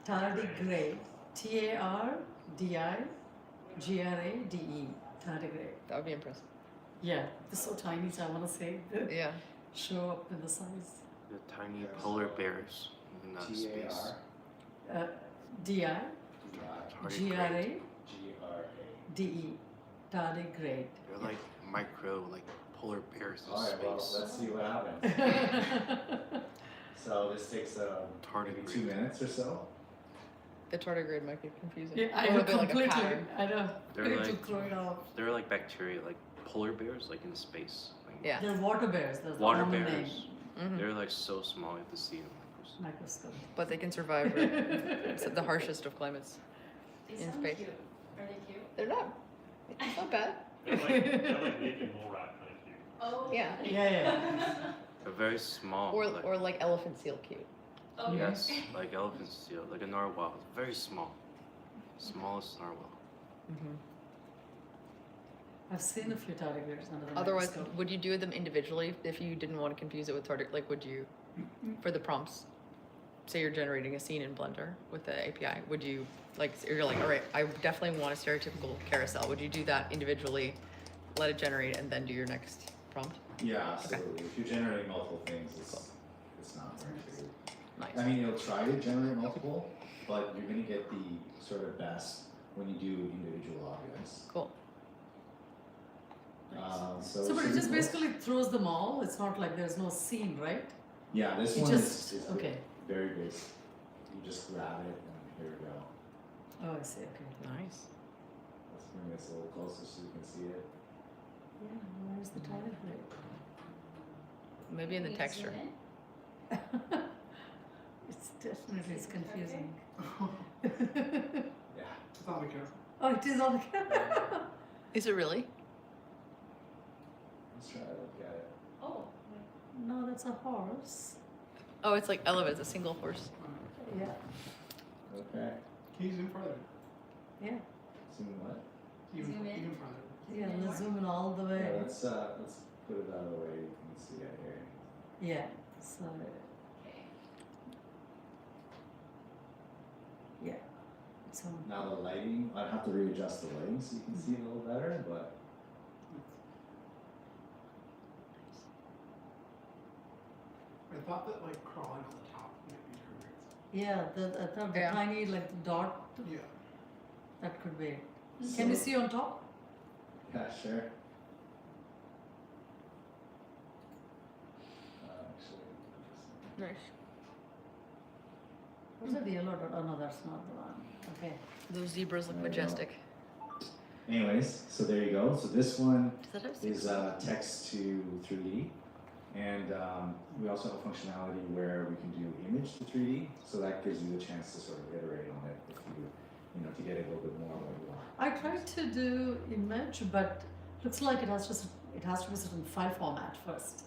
Tardigrade. T-A-R-D-I-G-R-A-D-E. Tardigrade. That would be impressive. Yeah, they're so tiny, so I want to say they Yeah. show up in the size. The tiny polar bears in space. T-A-R. D-I-G-R-A-D-E. G-R-A. Tardigrade. They're like micro, like polar bears in Alright, well, space. let's see what happens. So this takes maybe Tardigrade. 2 minutes or so. The tardigrade might be confusing. Yeah, I Or know a bit like a completely. pattern. I know. They're I need to like- throw it off. They're like bacteria, like polar bears, like in space. Like Yeah. They're water bears. That's Water the common bears. name. Mhm. They're like so small, you have to see them. Microscope. But they can survive the harshest of climates. They In sound space. cute. Are they cute? They're not. It's not bad. They're like naked mole rat kind of cute. Oh. Yeah. Yeah. They're very small. Or like elephant seal cute. Oh, yes, like elephant seal, like a narwhal. Very small. Smallest narwhal. Mm-hmm. I've seen a few tardigrades under the Otherwise, microscope. would you do them individually if you didn't want to confuse it with tardigrade? Like, would you, for the prompts, say you're generating a scene in Blender with the API, would you, like, you're like, all right, I definitely want a stereotypical carousel. Would you do that individually, let it generate, and then do your next prompt? Yeah, absolutely. If you're generating multiple things, it's not very good. Nice. I mean, it'll try to generate multiple, but you're gonna get the sort of best when you do individual objects. Cool. So, but it just basically throws them all. It's not like there's no scene, right? Yeah, this It one just- is okay. very basic. You just grab it and here we go. Oh, I see. Okay. Nice. Let's bring this a little closer so you can see it. Yeah. Where's the title? Maybe in the Can you texture. zoom in? It's definitely confusing. Yeah. It's on the camera. Oh, it is on the camera. Is it really? Let's try to look at it. Oh, No, that's a horse. Oh, it's like elevated, it's a single horse. Yeah. Okay. Can you zoom further? Yeah. See what? Even, Zoom in. even further. Yeah. Let's zoom in all the way. Yeah, let's put it out of the way. You can see it here. Yeah. So. okay. Yeah. So. Now the lighting, I'd have to readjust the lighting so you can see it a little better, but I thought that like crawling on the top might be perfect. Yeah. I thought the Yeah. tiny like dot. Yeah. That could be. Can you see on top? yeah, sure. Actually, Nice. What's that yellow dot? Oh no, that's not the one. Okay. Those zebras look There you go. majestic. anyways, so there you go. So this one Does that have is zebras? text to 3D, and we also have functionality where we can do image to 3D. So that gives you the chance to sort of iterate on it if you know, to get a little bit more of what you want. I tried to do image, but looks like it has to be set in file format first.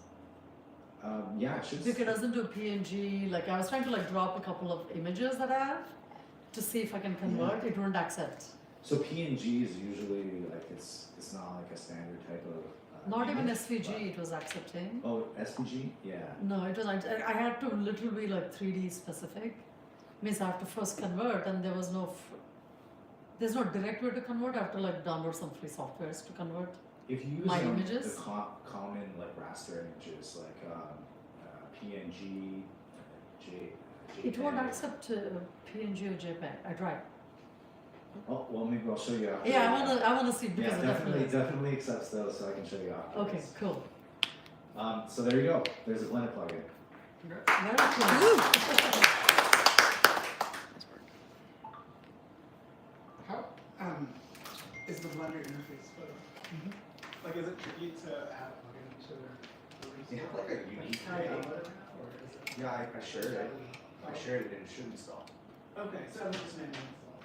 Yeah, it should. Because it doesn't do PNG. Like I was trying to like drop a couple of images that I have to see if I can convert. It wouldn't accept. So PNG is usually like it's not like a standard type of. Not even image, SVG. but- It was accepting. Oh, SVG? Yeah. No, it was. I had to literally be like 3D specific. Means I have to first convert, and there was no. There's no direct way to convert. I have to like download some free softwares to convert. If you use My the images? common like raster images like PNG, JPEG. It won't accept PNG or JPEG. I tried. Oh well, maybe I'll show you after. Yeah, I wanna see because Yeah, it definitely. definitely accepts those, so I can show you after. Okay, cool. So there you go. There's a Blender plugin. Very cool. Nice work. How is the Blender interface photo? Like, is it tricky to add plugins to their They have like a unique Try it way. out or is it? Yeah, I shared it. I shared it and it should install. Okay, so it's just manual install.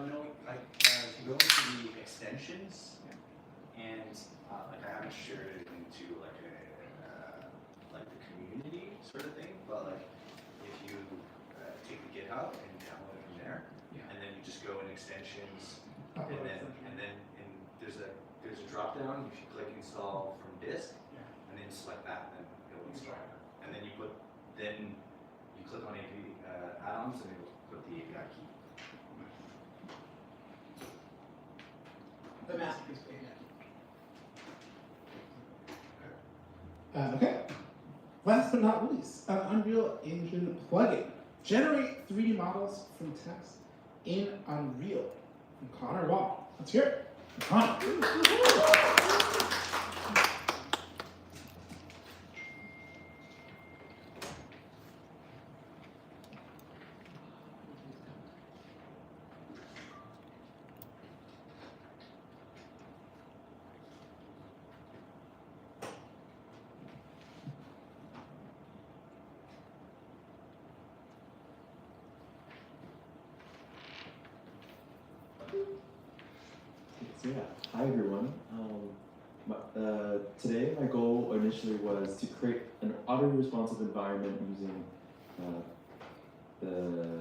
No, like if you go into the extensions, and like I haven't shared it into like like the community sort of thing, but like if you take the GitHub and download it from there, Yeah. and then you just go in extensions, Upload and then there's a drop down. If you click install from disk, Yeah. and then select that, then it'll install. And then you click on API add-ons, and it'll put the API key. The masterpiece page. Okay. Last but not least, an Unreal Engine plugin. Generate 3D models from text in Unreal. From Connor Wall. Let's hear it. From Connor. So yeah, hi everyone. Today my goal initially was to create an utterly responsive environment using the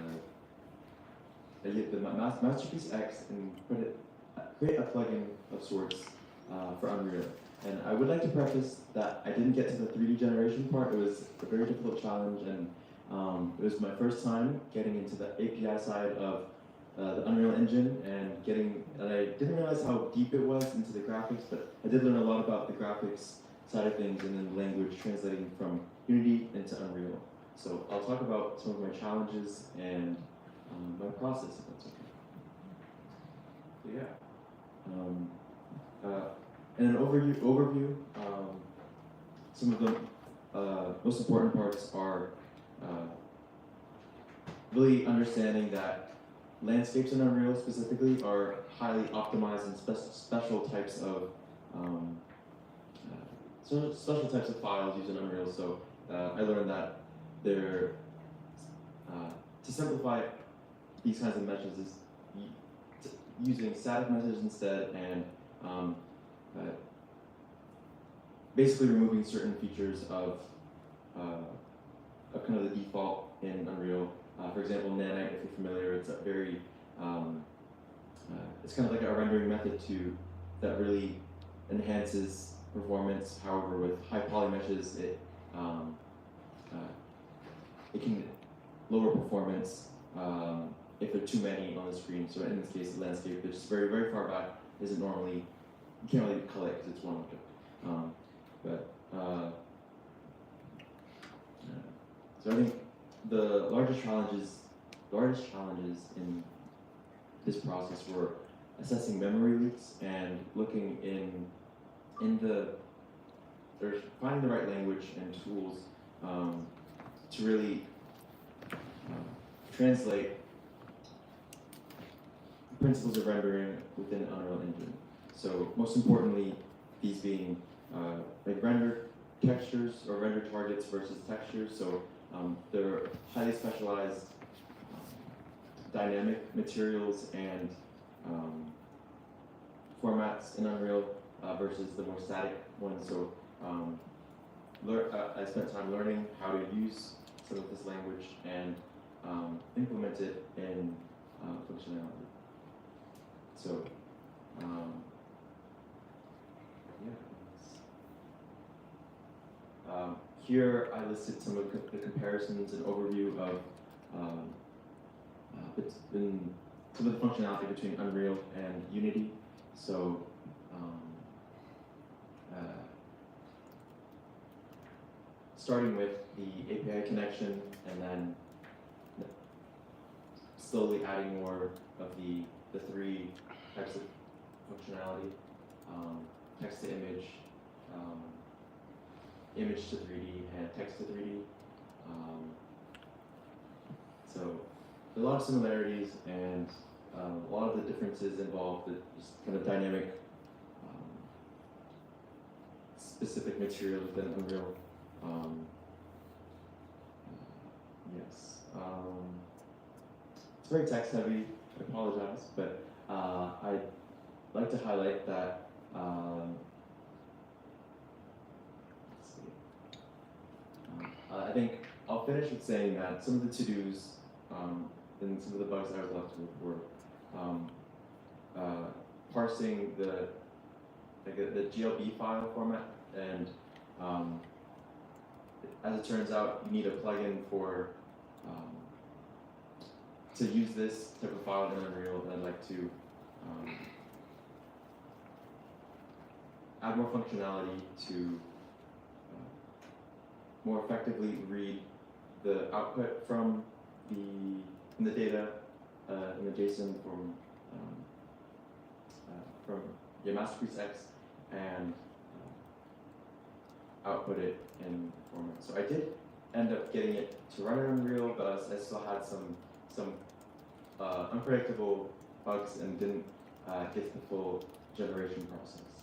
Masterpiece X and create a plugin of sorts for Unreal. And I would like to preface that I didn't get to the 3D generation part. It was a very difficult challenge, and it was my first time getting into the API side of the Unreal Engine and I didn't realize how deep it was into the graphics, but I did learn a lot about the graphics side of things, and then language translating from Unity into Unreal. So I'll talk about some of my challenges and my process, if that's okay. So yeah. And an overview. Some of the most important parts are really understanding that landscapes in Unreal specifically are highly optimized and special types of special types of files used in Unreal. So I learned that they're to simplify these kinds of meshes is using static meshes instead, and basically removing certain features of kind of the default in Unreal. For example, nanite, if you're familiar, it's a very it's kind of like a rendering method that really enhances performance. However, with high poly meshes, it can lower performance if there are too many on the screen. So in this case, the landscape, which is very, very far back, isn't normally, you can't really color it because it's one object. So I think the largest challenges in this process were assessing memory leaks and looking or finding the right language and tools to really translate principles of rendering within Unreal Engine. So most importantly, these being like render textures or render targets versus textures. So they're highly specialized dynamic materials and formats in Unreal versus the more static ones. So I spent time learning how to use some of this language and implement it in functionality. So here I listed some of the comparisons and overview of some of the functionality between Unreal and Unity. So starting with the API connection, and then slowly adding more of the three types of functionality: text to image, image to 3D, and text to 3D. So there are a lot of similarities, and a lot of the differences involve the just kind of dynamic, specific material within Unreal. Yes. It's very text heavy. I apologize, but I'd like to highlight that. I think I'll finish with saying that some of the to-dos and some of the bugs I was left with were parsing the GLB file format, and as it turns out, you need a plugin for to use this type of file in Unreal. And I'd like to add more functionality to more effectively read the output from the data in the JSON from your masterpiece X, and output it in format. So I did end up getting it to run in Unreal, but I still had some unpredictable bugs and didn't get the full generation process.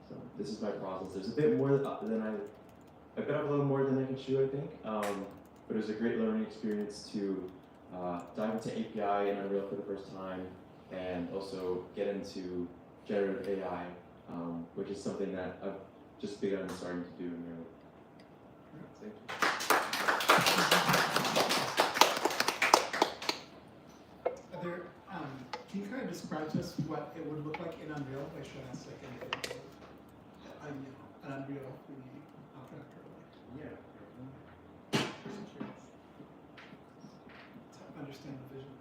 So this is my process. There's a bit more I bit off a little more than I can chew, I think, but it was a great learning experience to dive into API in Unreal for the first time, and also get into generative AI, which is something that I've just begun and starting to do in Unreal. Thank you. Can you kind of describe to us what it would look like in Unreal? Like, show us like an Unreal 3D contractor. Yeah. Just curious. To understand the vision.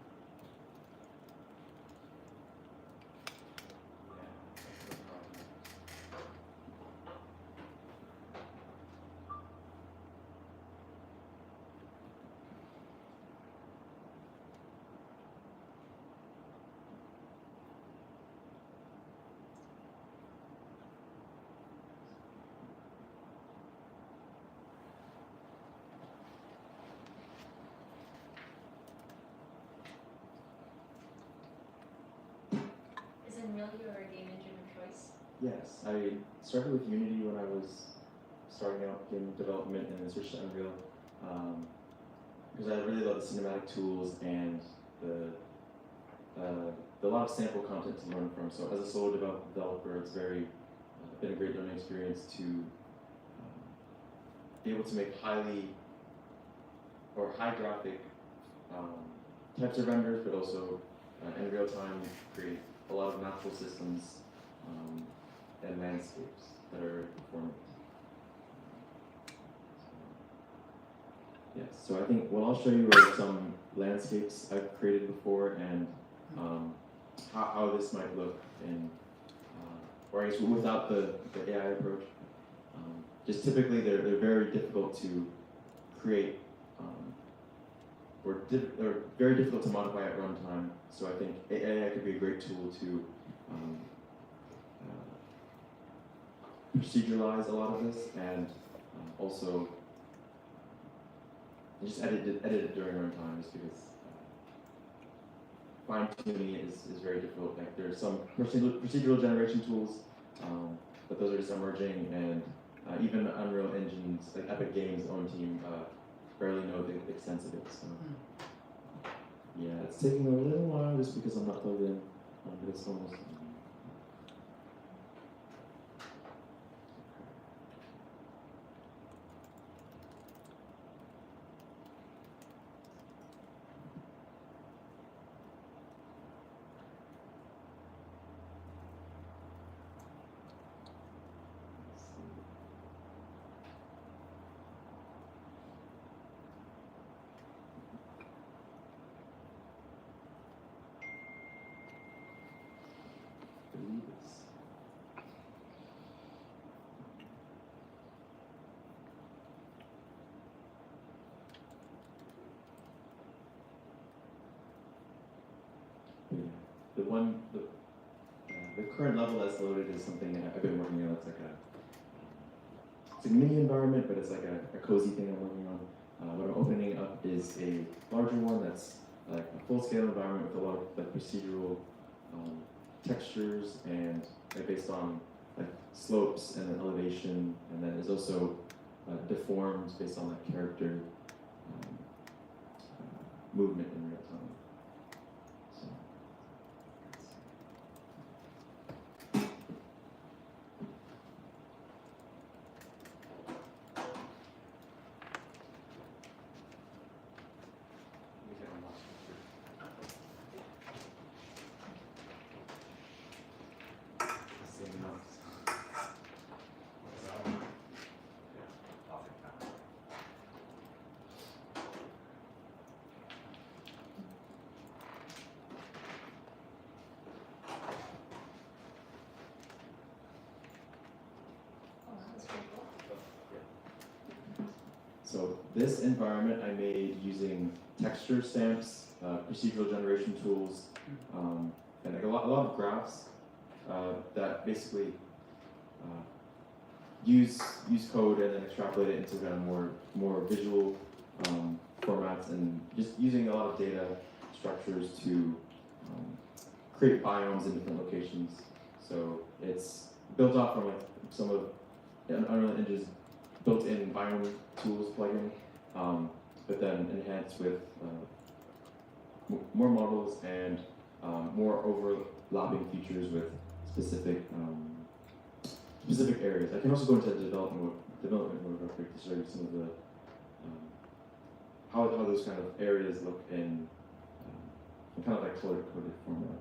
your game engine of choice? Yes, I started with Unity when I was starting out game development and then switched to Unreal because I really love the cinematic tools and the lot of sample content to learn from. So as a solo developer, it's been a great learning experience to be able to make high graphic types of renders, but also in real time create a lot of natural systems and landscapes that are performant. Yes, so I think what I'll show you are some landscapes I've created before and how this might look in, or I guess without the AI approach. Just typically they're very difficult to create or very difficult to modify at runtime. So I think AI could be a great tool to proceduralize a lot of this and also just edit it during runtime, just because fine tuning it is very difficult. Like there's some procedural generation tools, but those are just emerging, and even Unreal Engine's, like Epic Games' own team, barely know the extent of it. So yeah, it's taking a little while just because I'm not plugged in, but it's almost. The current level that's loaded is something that I've been working on. It's a mini environment, but it's like a cozy thing I'm working on. What I'm opening up is a larger one that's like a full-scale environment with a lot of like procedural textures and based on like slopes and then elevation, and then there's also deformed based on like character movement in real time. So. So this environment I made using texture stamps, procedural generation tools, and like a lot of graphs that basically use code and then extrapolate it into kind of more visual formats, and just using a lot of data structures to create biomes in different locations. So it's built off from like some of Unreal Engine's built-in biome tools plugin, but then enhanced with more models and more overlapping features with specific areas. I can also go into development mode real quick to show you some of the how those kind of areas look in kind of like color-coded format.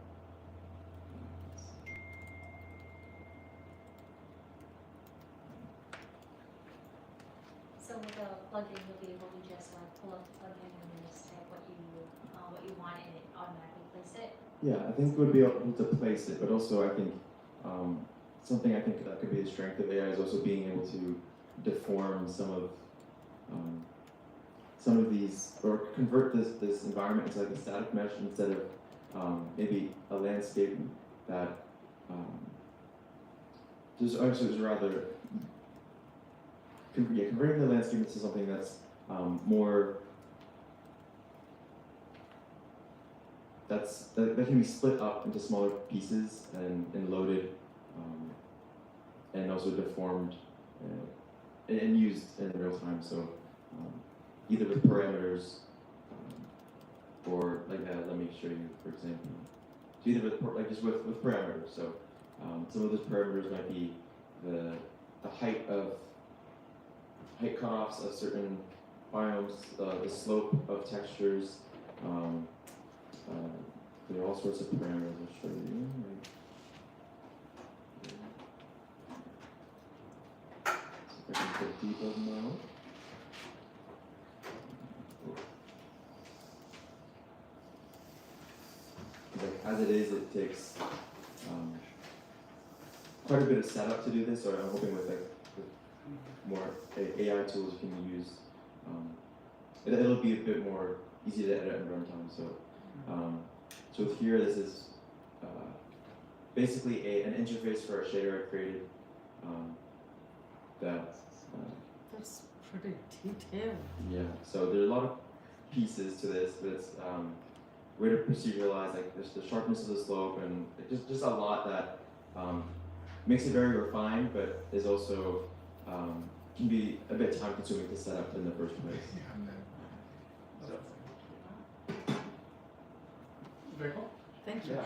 So with a plugin, you'll be able to just like pull up the plugin and then just type what you want and it automatically place it. Yeah, I think we'd be able to place it, but also I think something I think that could be a strength of AI is also being able to deform some of these, or convert this environment into like a static mesh instead of maybe a landscape that just actually is rather converting the landscape into something that's more that can be split up into smaller pieces and loaded, and also deformed and used in real time. So either with parameters, or like let me show you, for example. So either with just with parameters. So some of those parameters might be the height cutoffs of certain biomes, the slope of textures. There are all sorts of parameters I'll show you. So if I can put debug mode. As it is, it takes quite a bit of setup to do this. So I'm hoping with more AI tools you can use, it'll be a bit more easy to edit in runtime. So with here, this is basically an interface for a shader I created. That's pretty detailed. Yeah. So there are a lot of pieces to this, but it's way to proceduralize, like there's the sharpness of the slope, and just a lot that makes it very refined, but is also can be a bit time consuming to set up in the first place. Very cool. Thank you.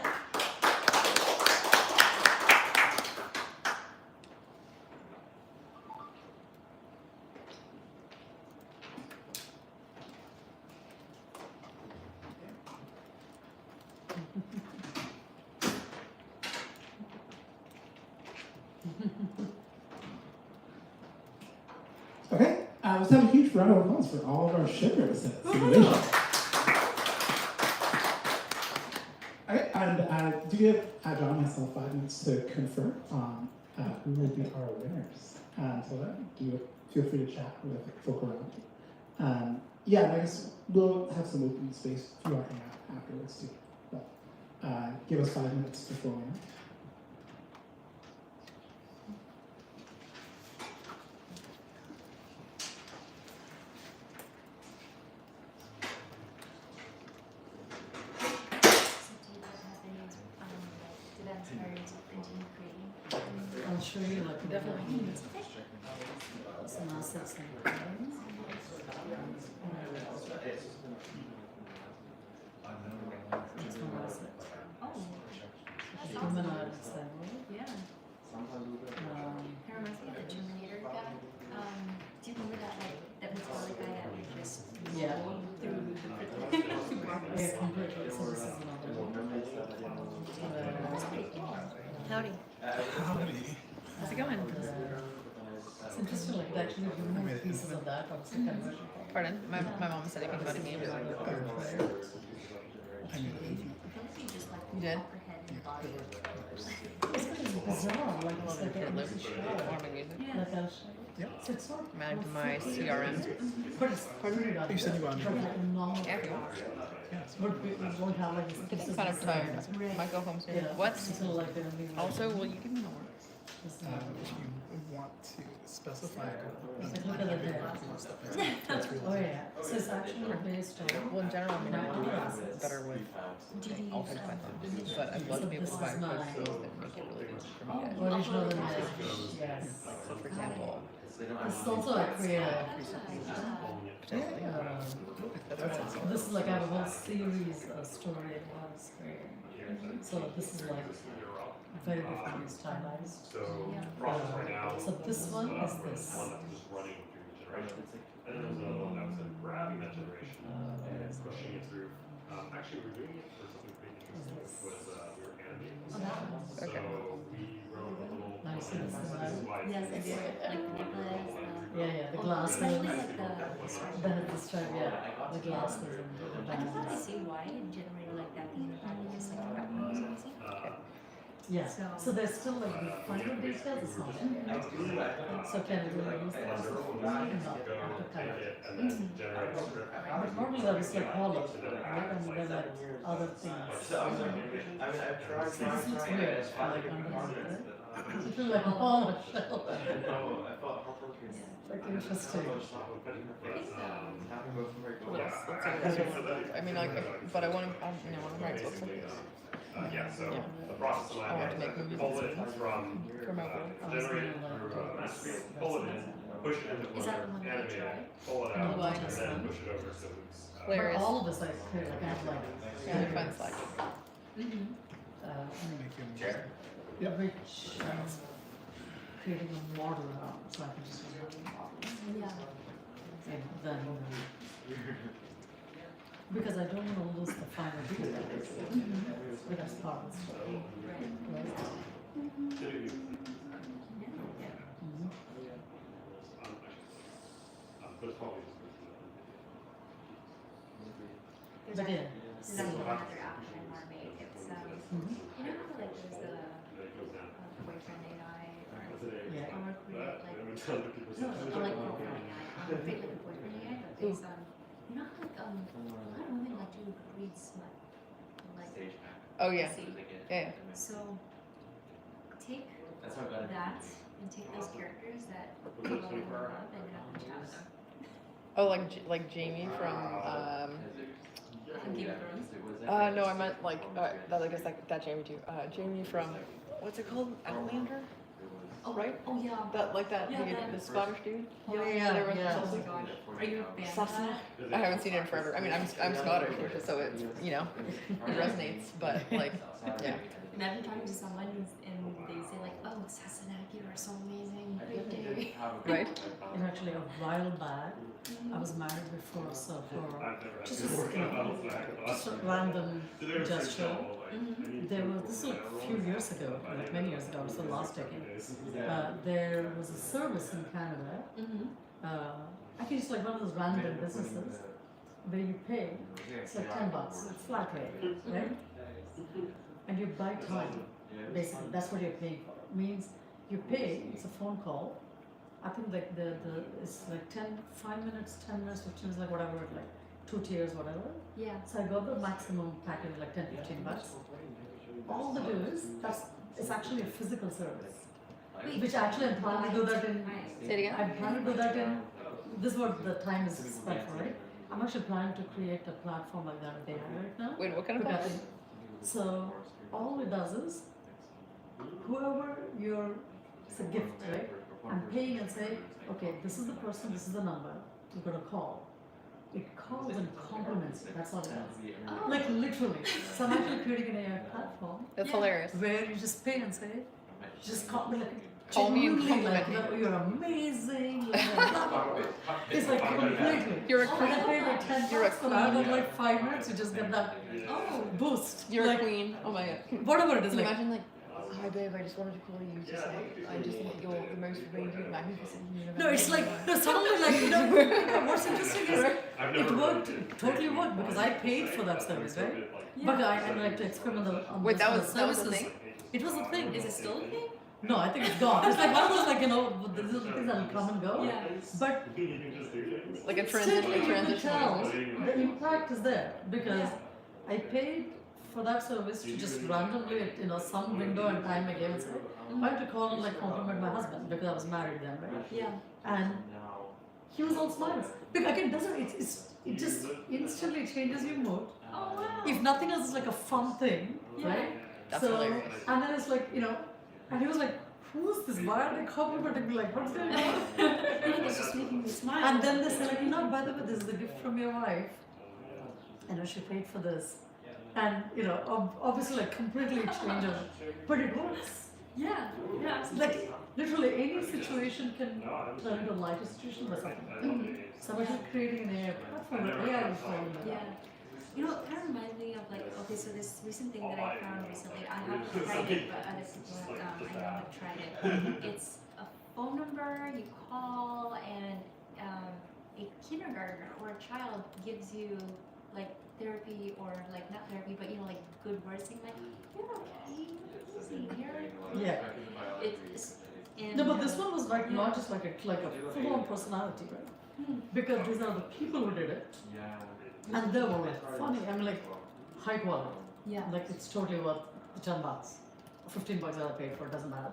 Okay, let's have a huge round of applause for all of our shippers at simulation. Okay, and do give John and myself 5 minutes to confirm on who will be our winners. Until then, feel free to chat with folk around. Yeah, and I guess we'll have some open space for you to hang out afterwards too. But give us 5 minutes before we know. I'll show you like Definitely. some assets like that's one asset. Oh, that's awesome. Humanoid assembly. Yeah. It reminds me of the Terminator guy. Do you remember that that metallic guy that would just Yeah. roll through the Yeah, completely. So this is another one. Howdy. How's it going? It's interesting, like actually remove pieces of that of the conversion. Pardon? My mom said anything about a meme. You did? It's kind of bizarre, like it's like a Live music warming music. Yeah. like I'll show you. So it's not. I'm adding to my CRM. Pardon? You said you wanted to But like a normal. Yeah, if you want. But we won't have like this. I'm kind of tired. Might go home soon. Yeah. What? So like it'll be like Also, will you give me more? this, If you want to specify a goal, like look at the that's really Oh yeah, so it's actually based on. Well, in general, I mean, I Micro want to assets. better with all things Python, but I'd love to be able to buy courses that make it really easy for me to. Original image, yes. So, for example, This is also a creative. potentially, that's what it sounds This is like I have a whole series of story on screen. So this is like very differently stylized. So this one is this. One that was just running through the generation. And then there's another one that was grabbing that generation and pushing it through. Actually, we were doing it for something pretty interesting, was we were animating. Oh, that one. So Okay. we wrote a little. Nice, this is why it's- Yes, I did. Like the necklace. Yeah, the glasses. Especially like the stripe. The stripe, yeah, the glasses and the I can band. probably see why it generated like that thing in the back, just like the red nose or something. Yeah, so there's still like the finer details, it's not there. So can we use that as a not after color? And then generate a script. But normally that is like all of it, right? And then like other things. So this looks weird, like underneath it. It's like a ball of shell. I felt heartbroken. Like interesting. What else? Let's see what else you want. I mean, like, but I want to, you know, I'm writing books like this. Yeah, so Yeah. the process of I want to make movies pull it and stuff from for my work. generate through master, pull it in, push it into Is that Blender, the one that animate you tried? it, pull it Oh, out, I and just- then push it over so it's. But Hilarious. all of this I create like I have like Yeah, they're fun slides. which creating a model around so I can just run the model. Yeah. And then because I don't want to lose the final details, but that's part of the story. Right? Mhm. There's But yeah, There's actually another option I want to make. It's Mhm. you know how like there's the boyfriend AI or Yeah. I want to create like no, I like girlfriend AI. I want to create like a boyfriend AI but based on you know how like a lot of women like to read smut like Oh, yeah. see. Yeah. So take That's how I got it. that and take those characters that people love and have them chat with them. Oh, like Jamie from, From Game of Thrones. no, I meant like, that, I guess that Jamie too. Jamie from, what's it called? Outlander? Oh, Right? Oh yeah. That, like that, Yeah, the Scottish dude? Yeah, There was- yeah. Oh my gosh. Are you a fan of Sassy. that? I haven't seen it in forever. I mean, I'm Scottish, so it's, you know, it resonates, but like, yeah. Imagine talking to someone and they say like, oh, Sassanaki, you are so amazing. Great day. Right? And actually a while back, I was married before, so for just a random gesture, there was, this was a few years ago, like many years ago, so last decade, there was a service in Canada, actually it's like one of those random businesses, where you pay, it's like $10, it's flat rate, right? And you buy time, basically, that's what you're paying for. Means you pay, it's a phone call, I think like it's like 5 minutes, 10 minutes, 15 minutes, like whatever, like 2 tiers, whatever. Yeah. So I got the maximum package, like 10, 15 bucks. All they do is, it's actually a physical service. Wait. Which actually I'm planning to do that in, Say it again? I'm planning to do that in, this is what the time is spent for, right? I'm actually planning to create a platform like that with AI right now. Wait, what kind of Because- platform? So all it does is, whoever it's a gift, right? I'm paying and say, okay, this is the person, this is the number, you're gonna call. It calls and compliments you, that's all it does. Oh. Like literally. So I'm actually creating an AI platform That's Yeah. hilarious. where you just pay and say, just call me like, Call me and genuinely, compliment like, you're amazing. Like, blah, blah, blah. It's like completely. You're a And I queen. pay like 10 You're a bucks, but out of like 5 minutes, you just get that boost. You're like, a queen. Oh my god. whatever it is. Can you Like, imagine like, hi babe, I just wanted to call you to say, I just think you're the most radiant, magnificent human. no, it's like, no, suddenly like, you know what's interesting is, it worked, it totally worked because I paid for that service, right? But I like to experiment on Wait, this, that on was the that was the services. thing? It was a thing. Is it still a thing? No, I think it's gone. It's like one of those like, these are the things that will come and go. Yeah. But Like a still transition, you a can transition. tell the impact is there because Yeah. I paid for that service to just randomly at some window and time again and say, I had to call and like compliment my husband because I was married then, right? Yeah. And he was all smiles. Because again, it just instantly changes your mood. Oh wow. If nothing else, it's like a fun thing, Yeah. right? That's so, hilarious. and then it's like, and he was like, who's this? Why are they complimenting me? Like, what's going on? It's just making me smile. And then they say, like, by the way, this is a gift from your wife. And she paid for this. And, obviously, like, completely change it. But it works. Yeah. Yeah. Like, literally, any situation can turn into a lighter situation or something. So I'm actually creating an AI platform with AI reform. Yeah. You know, it kind of reminds me of like, okay, so this recent thing that I found recently, I haven't tried it, but other people I know have tried it. It's a phone number, you call, and a kindergartner or a child gives you like therapy or like not therapy, but like good words saying like, you're okay, you're amazing, Yeah. it's and, No, but this one was like not just like a full-on personality, right? Because these are the people who did it. And they were like funny. I mean, like high quality. Yeah. Like it's totally worth the $10, $15 that I paid for. It doesn't matter.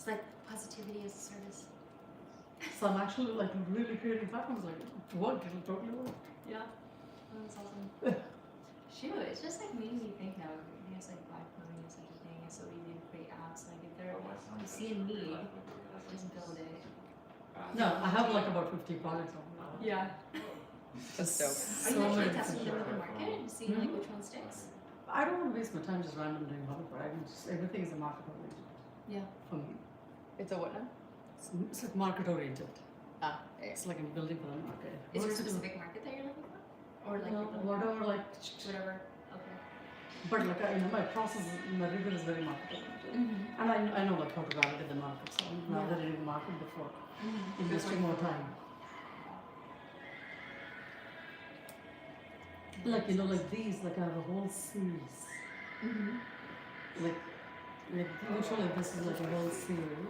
It's like positivity as a service. So I'm actually like really creating platforms like what it'll totally work. Yeah. Oh, that's awesome. Shoot, it's just like making me think now. I guess like black coding is such a thing. It's so easy to create apps. Like if you see a need, just build it. No, I have like about 50 projects on it. Yeah. That's dope. Are So you actually many testing them different with the projects. market and seeing like which one sticks? I don't want to waste my time just random doing hardware. I just everything is a market oriented Yeah. for me. It's a what now? It's like market oriented. Ah, yeah. It's like I'm building for the market. Is there a What's it- specific market that you're looking for? Or like No, you're building whatever, like, whatever. Okay. but like my process, my rigor is very market oriented, Mm-hmm. and I know like how to validate the market. So I'm validating the market before investing more time. Like like these, like I have a whole series. Mm-hmm. Like literally this is like a whole series.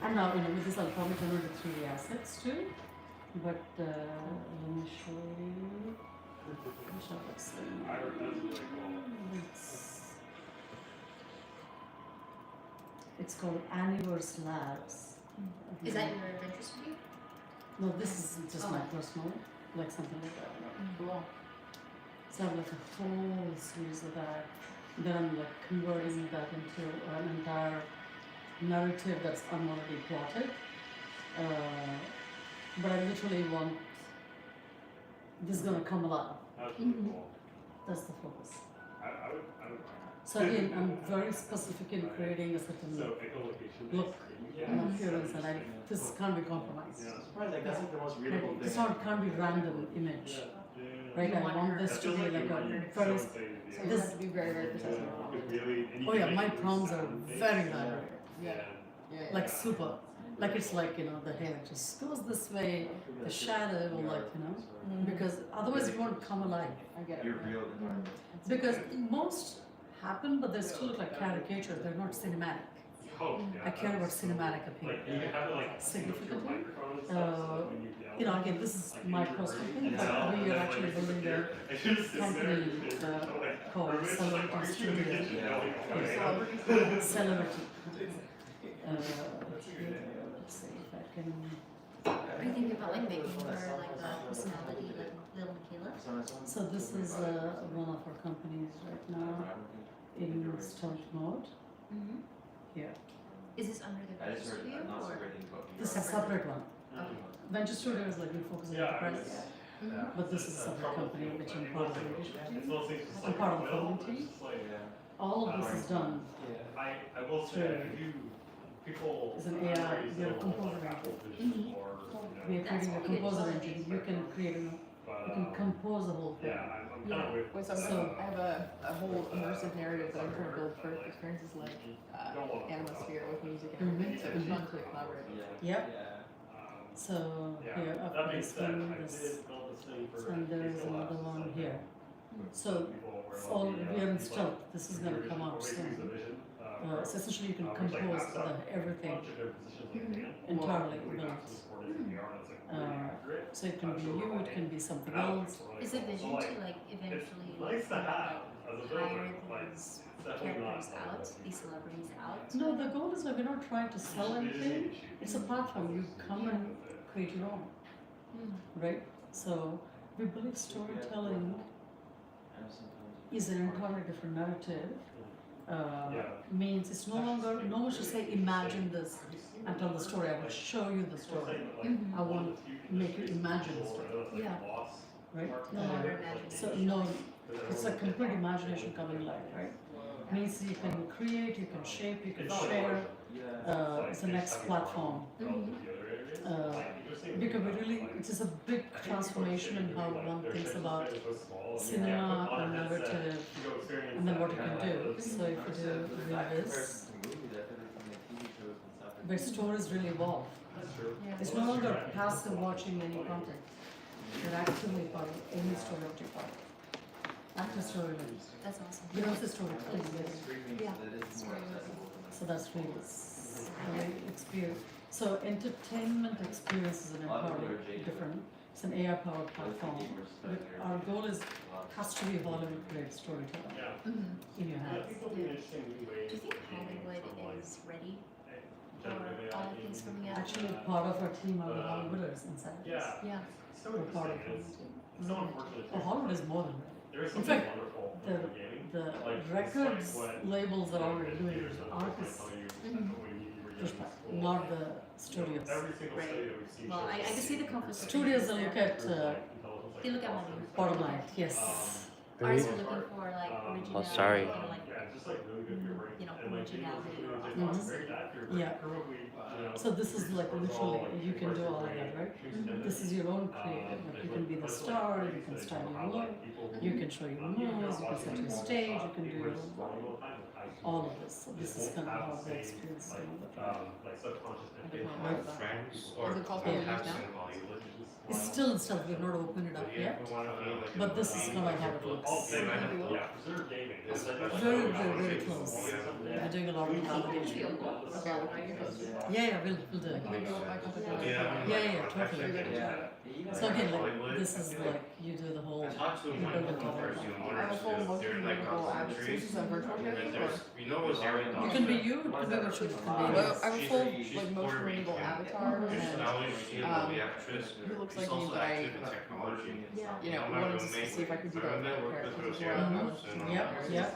And now with this I'll probably generate 3D assets too. But let me show you. Which I would say. It's called Anniverse Labs. Is that your venture studio? No, this is just my personal, like something like that. Cool. So I have like a whole series of that. Then I'm like converting that into an entire narrative that's already plotted. But I literally want this is gonna come alive. That's the focus. So again, I'm very specific in creating a certain look and appearance, and this can't be compromised. Right, like that's like the most readable It's thing. not can't be random image. Right, You I want want her- this to be like a very. So you have to be very, very precise. Oh yeah, my prompts are very elaborate. Yeah. Yeah. Like super. Like it's like the hair just goes this way, the shadow, like because otherwise it won't come alive. I get it. Your real environment. Because most happen, but they still look like caricatures. They're not cinematic. I care about cinematic appeal significantly. Again, this is my personal thing, but we are actually building a company called Celebrity Studio. Celebrity. Let's see if I can. Are you thinking about like making her like a personality like little Michaela? So this is one of our companies right now in stealth mode. Mm-hmm. Here. Is this under the venture studio or? This is a separate one. Okay. Venture Studio is like we focus on enterprise, but this is a separate company which I'm part of the leadership team. I'm part of the founding team. All of this is done I will say, as an AI. We are a composer engine. We are creating a composer engine. You can create you can compose a whole thing. I'm kind of with. Wait, so I have a whole immersive narrative that I'm trying to build for experiences like Animosphere with music and everything. So it's fun to collaborate. Yep. So here up this one, this, and there is another one here. So it's all we are in stealth. This is going to come out soon. So essentially, you can compose everything entirely built. So it can be you, it can be something else. Is the vision to like eventually like hire these characters out, these celebrities out? No, the goal is like we're not trying to sell anything. It's a platform. You come and create your own, right? So we believe storytelling is an entirely different narrative. Means it's no longer, no one should say imagine this and tell the story. I will show you the story. I want to make you imagine the story, Yeah. right? No longer imagine. So no, it's like complete imagination coming alive, right? Means you can create, you can shape, you can share. It's the next platform. Because we really, it is a big transformation in how one thinks about cinema and narrative, and then what you can do. So if you do this, where stories really evolve. It's no longer passive watching any content. You're actively part of any story that you're part of. Active storytelling. That's awesome. You know, it's a storytelling. Yeah. So that's really experience. So entertainment experience is an entirely different. It's an AI-powered platform. But our goal has to be Hollywood-grade storytelling in your hands. Do you think Hollywood is ready other things coming out. Actually, part of our team are the Hollywooders inside this. Yeah. So We're part of interesting. it. It's so unfortunate. Oh, Hollywood is more than that. There is In something fact, wonderful the- about gaming. The Like, it's records like what labels that are already doing years it, ago, artists, tell you Mhm. when you were push young in back, school. not the studios. Every single Right. study that we've seen. Well, I shows can see the conflict. Studios that look at They look at money. bottom line, yes. Artists are looking for like originality. Oh, sorry. and, like, Yeah, just like really good for your brain. you know, And, like, originality. it's Mhm. very bad for your Yeah. brain. Probably, you know, So this is like literally, you can do all of that, right? Mhm. This is your own creative, like you can be the star, you can style your look, you can show your moves, you can set your stage, you can do your own vibe. All of this, so this is kind of how the experience is going to look like. like subconscious I didn't know My about that. friends or Is it called who Hollywood have now? seen Hollywood. It's still in stealth, we've not opened it up yet, but this is kind of how it looks. Yeah, preserve gaming. It's like a- Very, very, very close. We're doing a lot of validation. Okay, I'll keep you posted. Yeah, we'll do it. Can you go back up to Yeah, totally. So again, like, this is like, you do the whole, I talked to you one build it couple all. person I who have a full wanted to, motion they're like video across ad. the So street. this is a virtual And then camera or? there's, you know what's Ari It can be you, it can be what you can be. Well, I have a She's full she's like Puerto motion readable Rican. avatar She's not only is she a movie actress, who looks she's like me, also but I, active in technology. Yeah. you know, My wanted to roommate- see if I could do my that roommate with worked with characters as Rosie well. Adams and Yep, yep.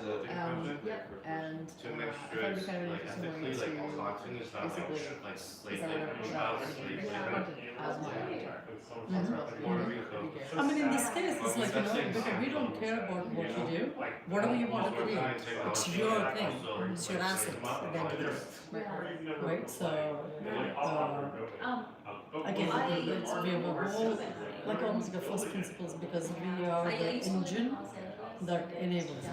And to I make thought sure it'd be it's kind of like interesting ethically, way like to content is not basically, like slave because I labor, remember child that slave yeah, labor. as my avatar. Mhm. As well as Puerto being Rico. pretty good. I mean, in this case, it's like, you know, because we don't care about what you do, whatever you want to create, it's your thing, it's your asset at the end of the day, right? So, again, it's, we have a whole, like almost like a first principles, because we are the engine that enables it.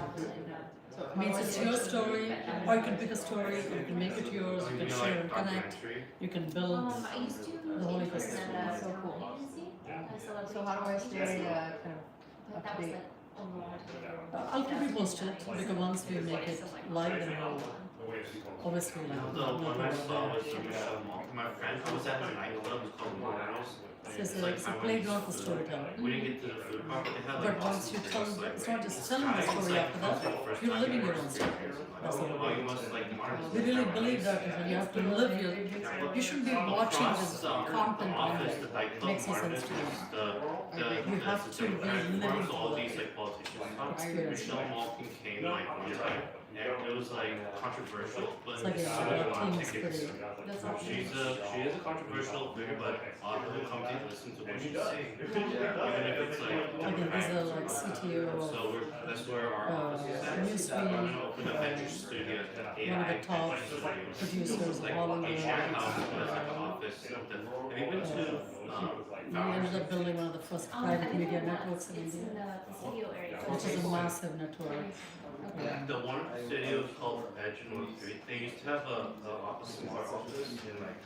So how Means do I it's get your into story, the- or you can pick a story, you can make it yours, you can share and connect, you can build. I used to The whole intern ecosystem. at a So cool. agency. So how do I stay kind of But up that to was date? like a long time ago. I'll keep you posted, because once we make it live, then we'll obviously like, The one I saw was we'll Michelle Monk. My friend who was at the nightclub called Morenos. So it's a playground for storytelling. We didn't get to the food part, but they had But like once you tell, it's not just telling the story after that, you're living your own story. That's the Oh, whole you point. must like the artist. We really believe that, and you have to live your, you shouldn't be watching this content on office, it. the nightclub Makes no sense artist to me. is the You have to be living all for these that like politicians. experience. Michelle Malkin came like one time, and it was like controversial, but It's like she a sold a lot of team's tickets. pretty, She is a controversial figure, but a lot of people come to listen to what she's saying. Even if it's like again, these are like CTO so of that's where our office is at. Newsweek, I'm gonna open a venture studio, one of the top producers of like Hollywood. HI House was like an office. Have you been to We ended up building one of the first private media networks in It's India, in the studio area. which is a massive network. The one studio is called Edge North Street. They used to have a smart office in like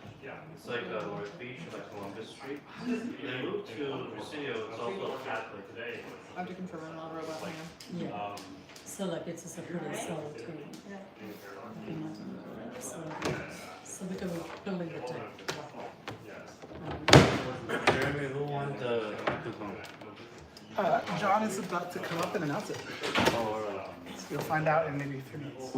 it's like North Beach, like Columbus Street. They moved to the studio. It's also a Catholic today. I have to confirm I'm not a robot now. Yeah, so like it's just a pretty solid team. So because we're building the tech. Jeremy, who won the microphone? John is about to come up and announce it. Oh, alright. You'll find out in maybe a few minutes.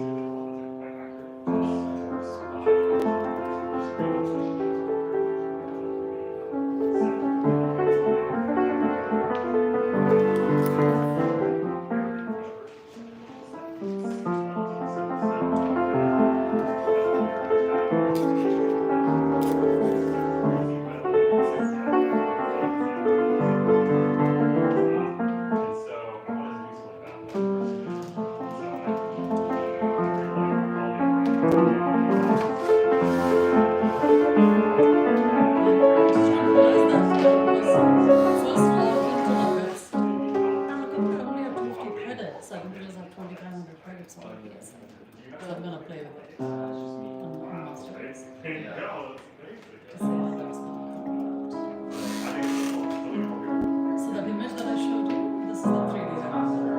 So I'm gonna play with it on Masterpiece. There you go. To see how that's gonna come out. So that image that I showed you, this is the 3D render.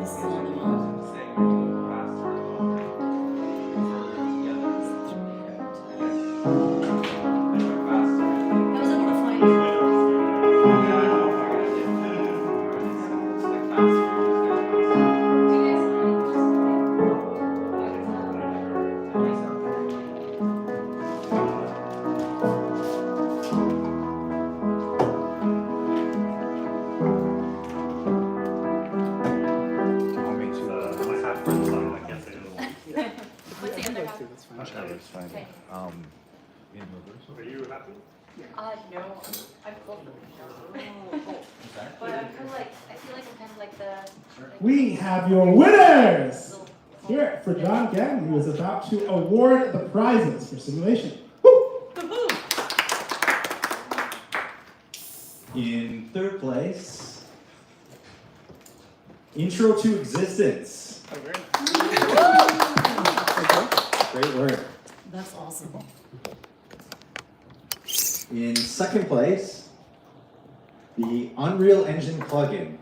This is another one. I was able to find No, I'm close to but I'm kind of like, I feel like I'm kind of like the. We have your winners! Here, for John Gagnon, who is about to award the prizes for simulation. Woo! In third place, Intro to Existence. Great work. That's awesome. In second place, the Unreal Engine plugin.